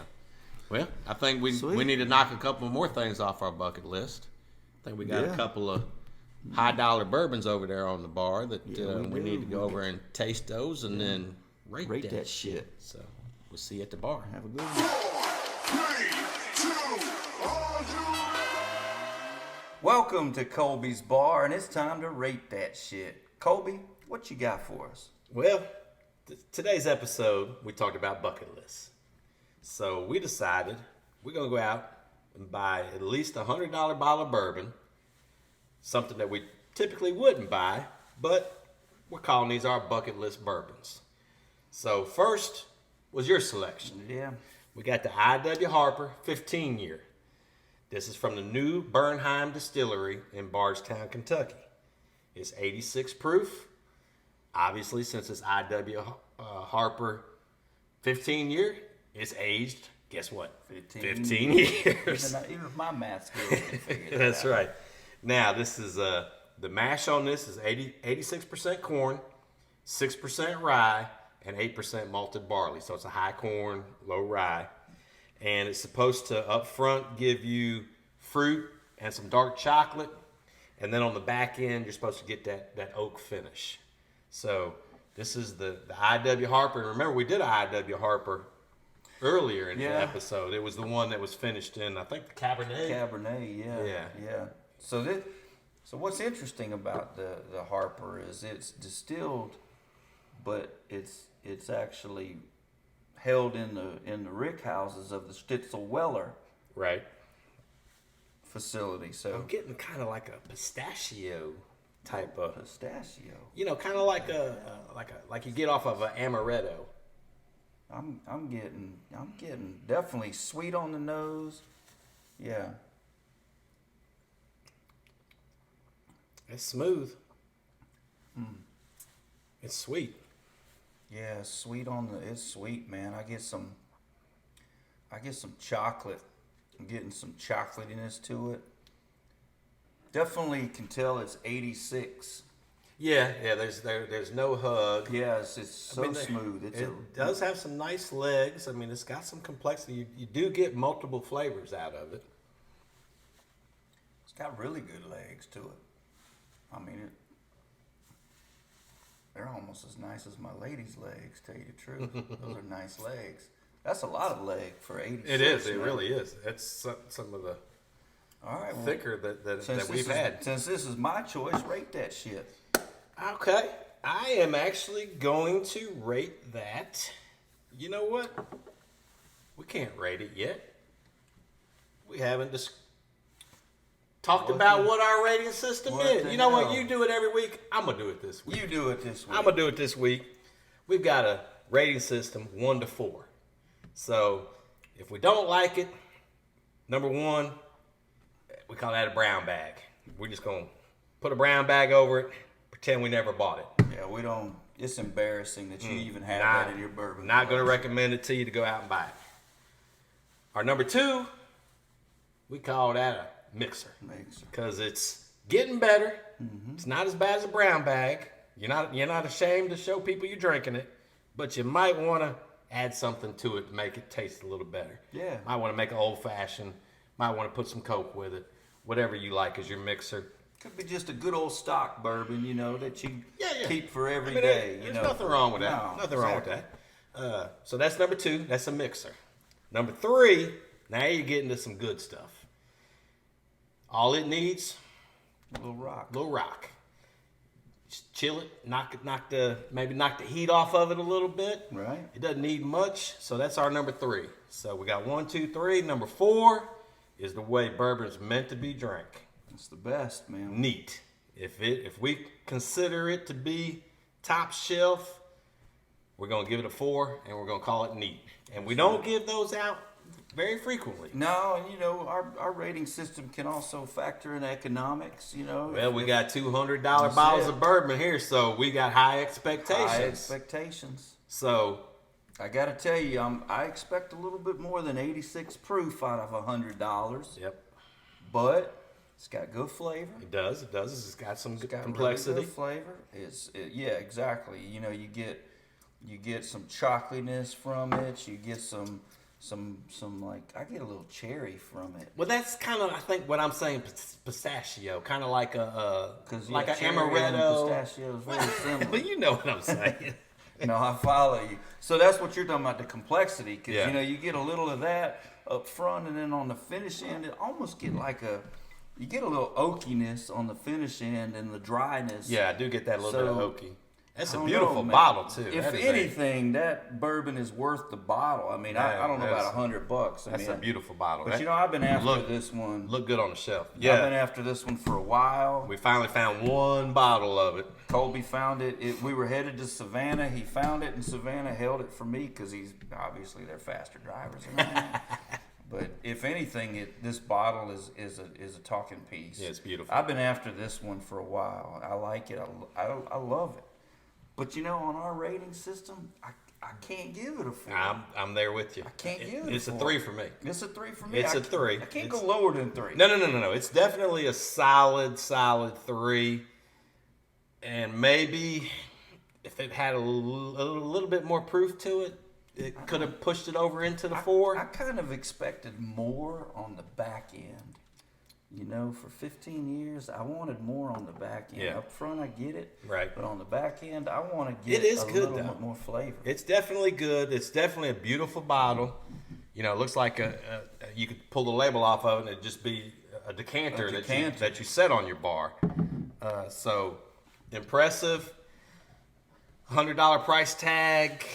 well, I think we need to knock a couple more things off our bucket list. I think we got a couple of high dollar bourbons over there on the bar that we need to go over and taste those and then rate that shit. So we'll see you at the bar. Have a good one. 3, 2, 1. Welcome to Kolby's Bar, and it's time to rate that shit. Kolby, what you got for us? Well, today's episode, we talked about bucket lists. So we decided we're going to go out and buy at least $100 bottle of bourbon, something that we typically wouldn't buy, but we're calling these our bucket list bourbons. So first was your selection. Yeah. We got the I.W. Harper 15-year. This is from the new Bernheim Distillery in Bardstown, Kentucky. It's 86 proof. Obviously, since it's I.W. Harper 15-year, it's aged, guess what? 15 years. Even if my math skills can figure that That's out. right. Now, this is the mash on this is 86% corn, 6% rye, and 8% malted barley. So it's a high corn, low rye. And it's supposed to up front give you fruit and some dark chocolate. And then on the back end, you're supposed to get that oak finish. So this is the I.W. Harper. And remember, we did an I.W. Harper earlier in the episode. It was the one that was finished in, I think, the Cabernet. Yeah. So what's interesting about the Harper is it's distilled, but it's actually held in the rick houses of the Stitzel Weller facility. So I'm getting kind of like a pistachio type of pistachio. Kind of like like you get off of an amaretto. I'm getting definitely sweet on the nose. Yeah. It's smooth. It's sweet. Yeah, it's sweet, man. I get some chocolate. I'm getting some chocolatiness to it. Definitely can tell it's 86. Yeah. There's no hug. Yeah, it's so smooth. It does have some nice legs. I mean, it's got some complexity. You do get multiple flavors out of it. It's got really good legs to it. I mean, they're almost as nice as my lady's legs, tell you the truth. Those are nice legs. That's a lot of leg for 86. It is. It really is. That's some of the thicker that we've had. Since this is my choice, rate that shit. Okay. I am actually going to rate that. You know what? We can't rate it yet. We haven't talked about what our rating system is. You know what? You do it every week. I'm going to do it this week. You do it this week. I'm going to do it this week. We've got a rating system 1 to 4. So if we don't like it, number 1, we call that a brown bag. We're just going to put a brown bag over it, pretend we never bought it. Yeah, we don't. It's embarrassing that you even have that in your bourbon. Not going to recommend it to you to go out and buy it. Our number 2, we call that a mixer. Because it's getting better. Mm-hmm. It's not as bad as a brown bag. You're not ashamed to show people you're drinking it, but you might want to add something to it to make it taste a little better. Yeah. Might want to make an old fashioned. Might want to put some Coke with it. Whatever you like as your mixer. Could be just a good old stock bourbon, that you keep for every day. day. There's nothing wrong with that. No, nothing wrong with that. So that's number 2. That's a mixer. Number 3, now you're getting to some good stuff. All it needs, a little rock. chill it, maybe knock the heat off of it a little bit. Right. It doesn't need much, so that's our number 3. So we got 1, 2, 3. Number 4 is the way bourbon's meant to be drank. It's the best, man. Neat. If we consider it to be top shelf, we're gonna give it a 4, and we're gonna call it neat. And we don't give those out very frequently. No, and our rating system can also factor in economics. Well, we got $200 bottles of bourbon here, so we got high expectations. High expectations. So I got to tell you, I expect a little bit more than 86 proof out of $100. Yep. But it's got good flavor. It does. It's got some good complexity. Really good flavor. Yeah, exactly. You get some chocolatiness from it. You get some like, I get a little cherry from it. Well, that's kind of, I think, what I'm saying, pistachio, kind of like an amaretto. Pistachio is very similar. But you know what I'm saying. No, I follow you. So that's what you're talking about, the complexity, because you get a little of that up front, and then on the finish end, it almost get like you get a little oakiness on the finish end and the dryness. Yeah, I do get that little bit of oaky. That's a beautiful bottle too. If anything, that bourbon is worth the bottle. I mean, I don't know about $100. That's a beautiful bottle. But I've been after this one. Look good on the shelf. Yeah, I've been after this one for a while. We finally found one bottle of it. Kolby found it. We were headed to Savannah. He found it in Savannah, held it for me because they're faster drivers than I am. But if anything, this bottle is a talking piece. Yeah, it's beautiful. I've been after this one for a while. I like it. I love it. But on our rating system, I can't give it a 4. I'm there with you. I can't give it a 4. It's a 3 for me. It's a 3 for me. It's a 3. I can't go lower than 3. No. It's definitely a solid 3. And maybe if it had a little bit more proof to it, it could have pushed it over into the 4. I kind of expected more on the back end. For 15 years, I wanted more on the back end. Yeah. Up front, I get it. Right. But on the back end, I want to get a little bit more flavor. It's definitely good. It's definitely a beautiful bottle. It looks like you could pull the label off of it and it'd just be a decanter. That you set on your bar. So impressive. $100 price tag.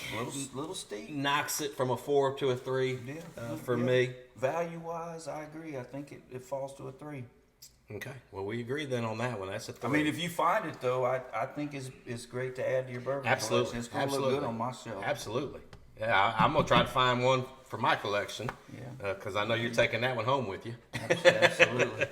Little steep. Knocks it from a 4 to a 3 for me. Value-wise, I agree. I think it falls to a 3. Okay. Well, we agree then on that one. That's a 3. I mean, if you find it, though, I think it's great to add to your bourbon collection. It's going to look good on my shelf. Absolutely. Yeah, I'm going to try to find one for my collection. Yeah. Because I know you're taking that one home with you. Absolutely.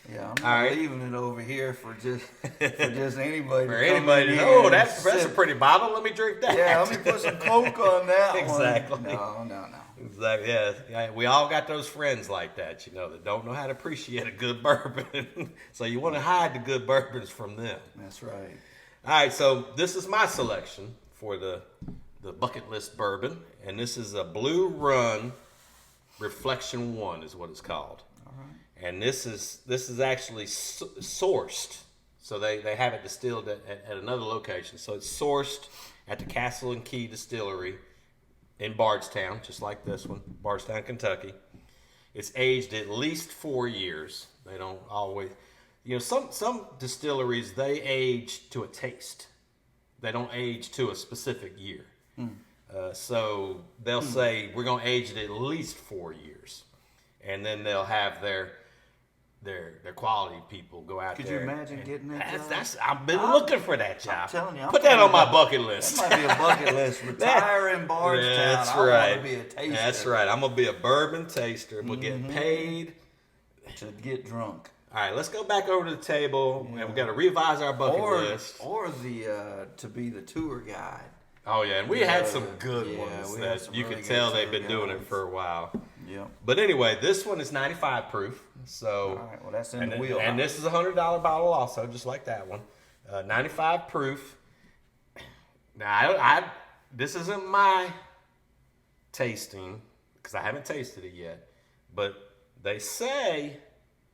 Yeah, I'm not leaving it over here for just anybody. For anybody. Oh, that's a pretty bottle. Let me drink that. Yeah, let me put some Coke on that Exactly. one. No. Exactly. Yeah. We all got those friends like that, that don't know how to appreciate a good bourbon. So you want to hide the good bourbons from them. That's right. All right. So this is my selection for the bucket list bourbon, and this is a Blue Run Reflection 1 is what it's called. All right. And this is actually sourced. So they have it distilled at another location. So it's sourced at the Castle and Key Distillery in Bardstown, just like this one, Bardstown, Kentucky. It's aged at least 4 years. They don't always, some distilleries, they age to a taste. They don't age to a specific year. So they'll say, we're going to age it at least 4 years. And then they'll have their quality people go out there. Could you imagine getting that job? I've been looking for that job. I'm telling you. Put that on my bucket list. That might be a bucket list. Retire in Bardstown. That's I right. want to be a taster. That's right. I'm going to be a bourbon taster. We're getting paid to get drunk. All right, let's go back over to the table, and we've got to revise our bucket list. Or to be the tour guide. Oh, yeah, and we had some good ones that you could tell they've been doing it for a while. Yeah. But anyway, this one is 95 proof. So, all right, well, that's in the wheel. And this is a $100 bottle also, just like that one. 95 proof. Now, this isn't my tasting, because I haven't tasted it yet. But they say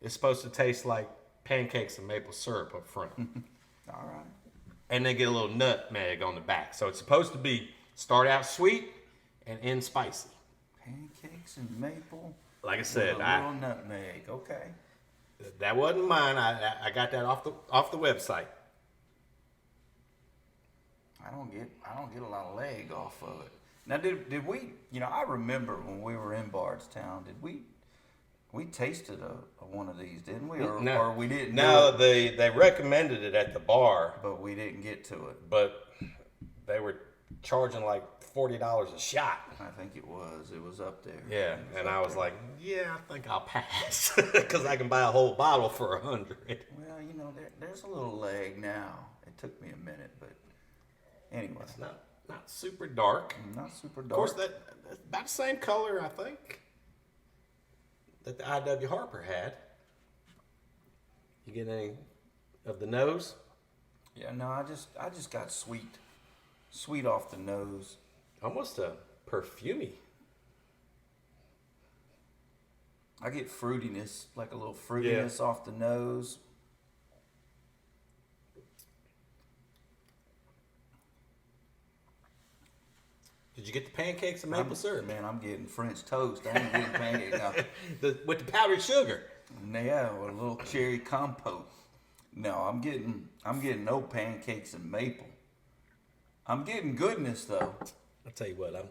it's supposed to taste like pancakes and maple syrup up front. All right. And they get a little nutmeg on the back. So it's supposed to start out sweet and end spicy. Pancakes and maple. Like I said, a little nutmeg. Okay. That wasn't mine. I got that off the website. I don't get a lot of leg off of it. Now, did we? I remember when we were in Bardstown. Did we tasted one of these, didn't we? Or we didn't? No, they recommended it at the bar, but we didn't get to it. But they were charging like $40 a shot. I think it was. It was up there. Yeah, and I was like, yeah, I think I'll pass because I can buy a whole bottle for $100. Well, there's a little leg now. It took me a minute, but anyway, it's not super dark. Not super dark. Of course, that's about the same color, I think, that the I.W. Harper had. You get any of the nose? Yeah, no, I just got sweet off the nose. Almost a perfumey. I get fruitiness, like a little fruitiness off the nose. Did you get the pancakes and maple syrup? Man, I'm getting French toast. I ain't getting pancakes now. With the powdered sugar. Yeah, with a little cherry compote. No, I'm getting no pancakes and maple. I'm getting goodness though. I'll tell you what, I'm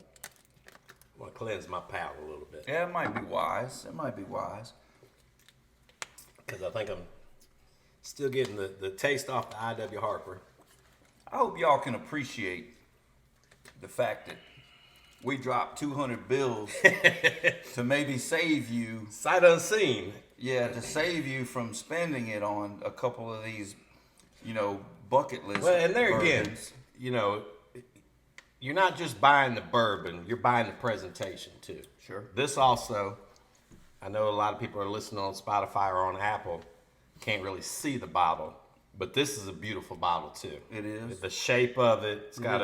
going to cleanse my palate a little bit. Yeah, it might be wise. Because I think I'm still getting the taste off the I.W. Harper. I hope y'all can appreciate the fact that we dropped 200 bills to maybe save you. Sight unseen. Yeah, to save you from spending it on a couple of these, bucket list. Well, and there bourbons. again, you're not just buying the bourbon, you're buying the presentation too. Sure. This also, I know a lot of people are listening on Spotify or on Apple, can't really see the bottle, but this is a beautiful bottle too. It is. The shape of it, it's got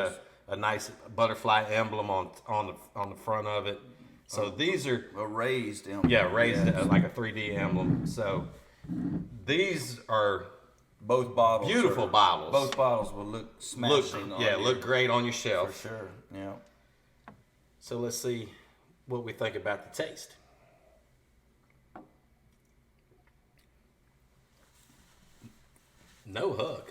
a nice butterfly emblem on the front of it. So these are a raised emblem. Yeah, like a 3D emblem. So these are both bottles. Beautiful bottles. Both bottles will look smashing. Look great on your shelf. For sure. Yeah. So let's see what we think about the taste. No hug.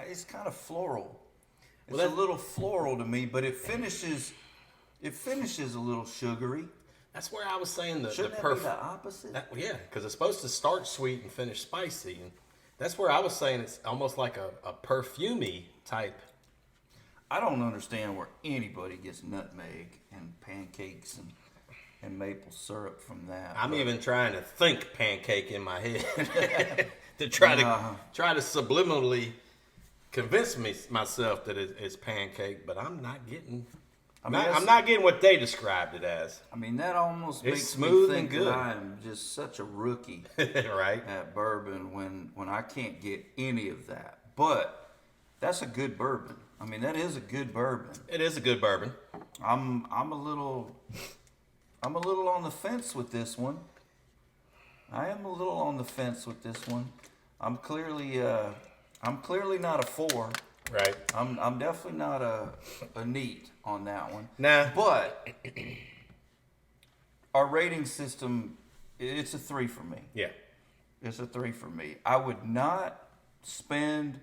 It's kind of floral. It's a little floral to me, but it finishes a little sugary. That's where I was saying Shouldn't that be the opposite? Yeah, because it's supposed to start sweet and finish spicy. And that's where I was saying it's almost like a perfumey type. I don't understand where anybody gets nutmeg and pancakes and maple syrup from that. I'm even trying to think pancake in my head to try to subliminally convince myself that it's pancake, but I'm not getting. I'm not getting what they described it as. I mean, that almost makes smooth me think and good. that I am just such a rookie right? at bourbon when I can't get any of that. But that's a good bourbon. I mean, that is a good bourbon. It is a good bourbon. I'm a little on the fence with this one. I am a little on the fence with this one. I'm clearly not a 4. Right. I'm definitely not a neat on that one. Nah. But our rating system, it's a 3 for me. Yeah. It's a 3 for me. I would not spend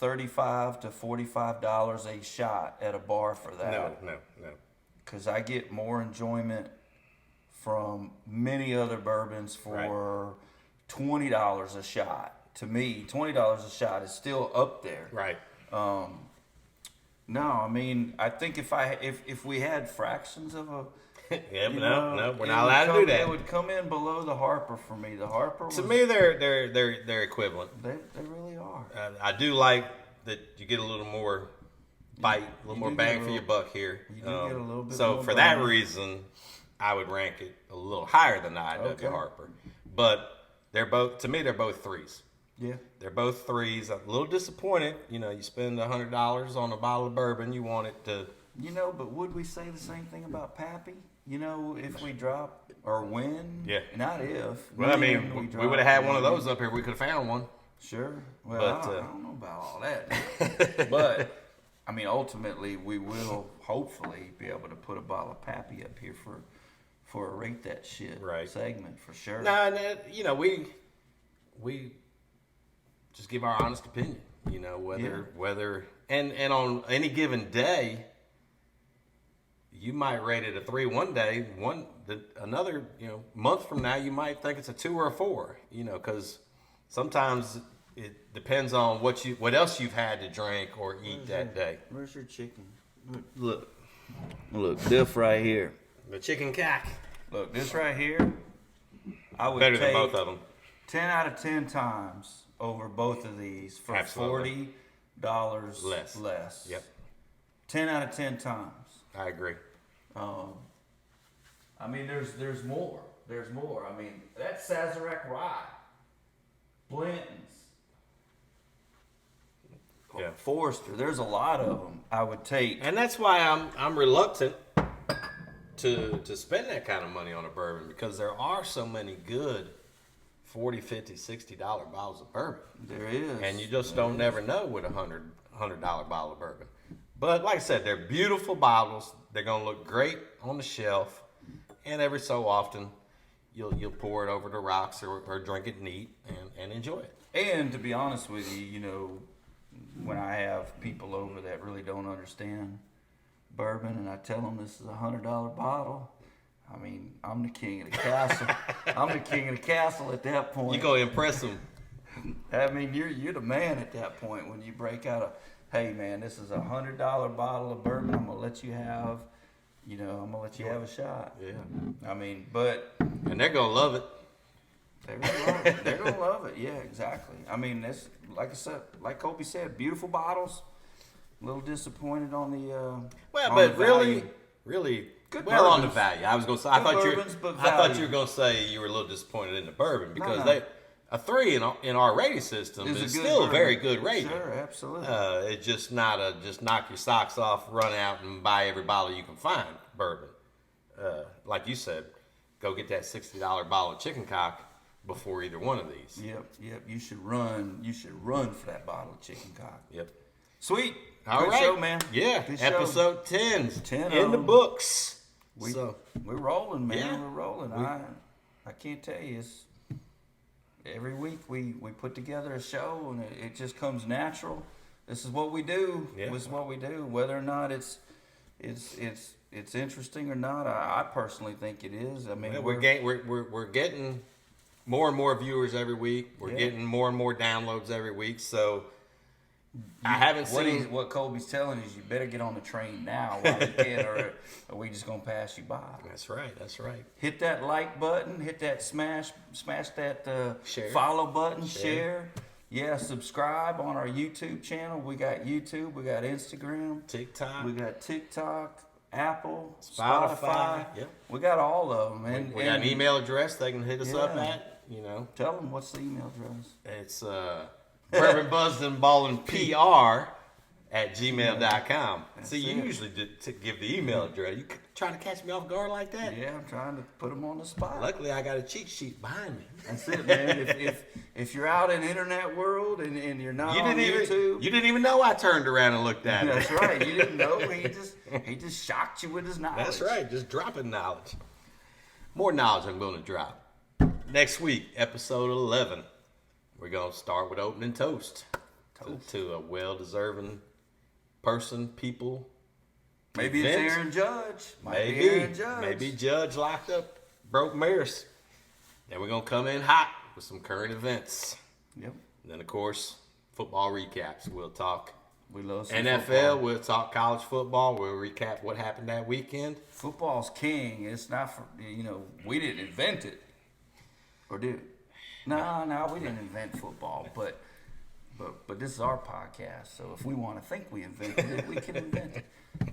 $35 to $45 a shot at a bar for that. No. Because I get more enjoyment from many other bourbons for $20 a shot. To me, $20 a shot is still up there. Right. No, I mean, I think if we had fractions of a no, we're not allowed to do that. It would come in below the Harper for me. The Harper to me, they're equivalent. They really are. I do like that you get a little more bite, a little more bang for your buck here. You do get a little bit. So more for that reason, I would rank it a little higher than the I.W. Harper. But they're both 3s. Yeah. They're both 3s. I'm a little disappointed. You spend $100 on a bottle of bourbon, you want it to. But would we say the same thing about Pappy? If we drop or win? Yeah. Not if. Well, I mean, we would have had one of those up here. We could have found one. Sure. Well, but, I don't know about all that. But, I mean, ultimately, we will hopefully be able to put a bottle of Pappy up here for a Rate That Shit segment for sure. No, we just give our honest opinion. Whether and on any given day, you might rate it a 3 one day. Another month from now, you might think it's a 2 or a 4. Because sometimes it depends on what else you've had to drink or eat that day. Where's your chicken? Look, this right here. The chicken cack. Look, this right here. I would better take than both of them. 10 out of 10 times over both of these for Absolutely. $40 less. Yep. 10 out of 10 times. I agree. I mean, there's more. There's more. I mean, that's Sazerac Rye, Blanton's, Forester. There's a lot of them I would take. And that's why I'm reluctant to spend that kind of money on a bourbon, because there are so many good $40, $50, $60 bottles of bourbon. There is. And you just don't never know with $100 bottle of bourbon. But like I said, they're beautiful bottles. They're going to look great on the shelf. And every so often, you'll pour it over the rocks or drink it neat and enjoy it. And to be honest with you, when I have people over that really don't understand bourbon and I tell them this is a $100 bottle, I mean, I'm the king of the castle. I'm the king of the castle at that point. You go impress them. I mean, you're the man at that point when you break out hey man, this is a $100 bottle of bourbon. I'm gonna let you have, have a shot. Yeah. I mean, and they're gonna love it. They're gonna love it. They're gonna love it. Yeah, exactly. I mean, that's like I said, like Kolby said, beautiful bottles. A little disappointed on the but value. really good well on bourbons. the value. I was gonna say I thought you were gonna say you were a little disappointed in the bourbon because No. a 3 in our rating system is still a very good rating. Sure, absolutely. It's just not just knock your socks off, run out and buy every bottle you can find bourbon. Like you said, go get that $60 bottle of chicken cock before either one of these. Yep. You should run for that bottle of chicken cock. Yep. Sweet. All Good right. show, man. Yeah. Good Episode 10 10 in the books. We're rolling, man. Yeah. We're rolling. I can't tell you. It's, every week we put together a show and it just comes natural. This is what we do. Yeah. This is what we do. Whether or not it's interesting or not, I personally think it is. I mean, We're getting more and more viewers every week. We're getting more and more downloads every week. So I haven't seen what Kolby's telling is you better get on the train now while you can, or are we just gonna pass you by? That's right. Hit that like button. Hit that smash that share. Follow button. Share. Yeah, subscribe on our YouTube channel. We got YouTube. We got Instagram. TikTok. We got TikTok. Apple, Spotify. Yep. We got all of them. And we got an email address they can hit us up at. Tell them what's the email address. It's Bourbon Buzzed and Ballin PR@gmail.com. See, you usually give the email address. You trying to catch me off guard like that? Yeah, I'm trying to put them on the spot. Luckily, I got a cheat sheet behind me. That's it, man. if you're out in the internet world and you're not on YouTube, you didn't even know I turned around and looked at it. That's right. You didn't know. He just shocked you with his knowledge. That's right. Just dropping knowledge. More knowledge I'm going to drop. Next week, episode 11, we're going to start with opening toast. To a well-deserving person, people. Maybe event. it's Aaron Judge. Maybe Judge locked up broke mares. Then we're going to come in hot with some current events. Yep. And then, of course, football recaps. We'll talk We love some NFL. football. We'll talk college football. We'll recap what happened that weekend. Football's king. It's not for, we didn't invent it. Or did it? No, we didn't invent football. But this is our podcast. So if we want to think we invented it, we can invent it.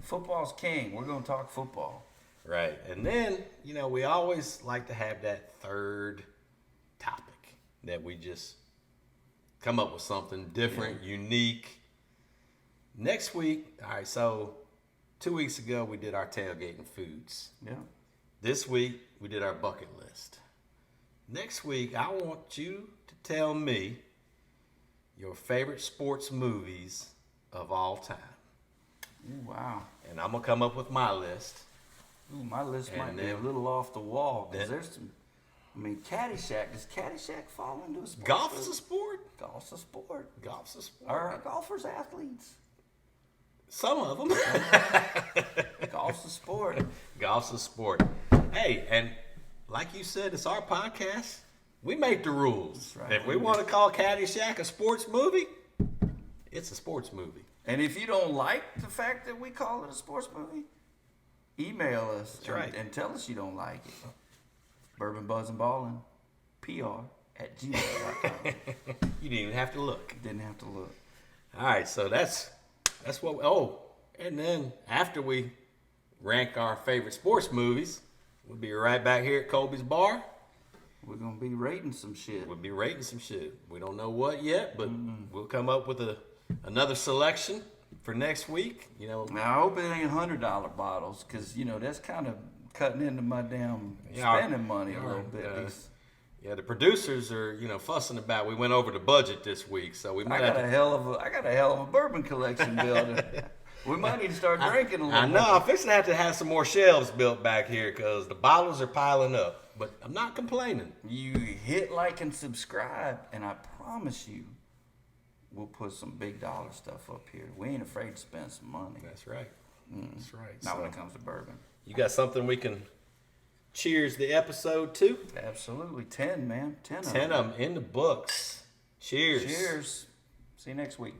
Football's king. We're going to talk football. Right. And then, we always like to have that third topic that we just come up with something different, unique. Next week, all right, so 2 weeks ago, we did our tailgating foods. Yeah. This week, we did our bucket list. Next week, I want you to tell me your favorite sports movies of all time. Ooh, wow. And I'm going to come up with my list. Ooh, my list might be then- a little off the wall because I mean, Caddyshack. Does Caddyshack fall into a sport? Golf is a sport. Golf's a sport. Golf's a sport. Are golfers athletes? Some of them. Golf's a sport. Golf's a sport. Hey, and like you said, it's our podcast. We make the rules. Right. If we want to call Caddyshack a sports movie, it's a sports movie. And if you don't like the fact that we call it a sports movie, email us and tell us you don't like it. Bourbon, Buzz, and Ballin, PR@gmail.com. You didn't even have to look. Didn't have to look. All right, so that's what. And then after we rank our favorite sports movies, we'll be right back here at Kolby's Bar. We're gonna be rating some shit. We'll be rating some shit. We don't know what yet, but we'll come up with another selection for next week. Now I hope it ain't $100 bottles, because that's kind of cutting into my damn spending money a little bit. Yeah, the producers are fussing about. We went over the budget this week, so we might. I got a hell of a bourbon collection building. We might need to start drinking a little. I know. I'm fixing to have some more shelves built back here because the bottles are piling up. But I'm not complaining. You hit like and subscribe, and I promise you, we'll put some big dollar stuff up here. We ain't afraid to spend some money. That's right. That's right. Not when it comes to bourbon. You got something we can cheers the episode to? Absolutely. 10, man. 10 of them. 10 of them in the books. Cheers. Cheers. See you next week.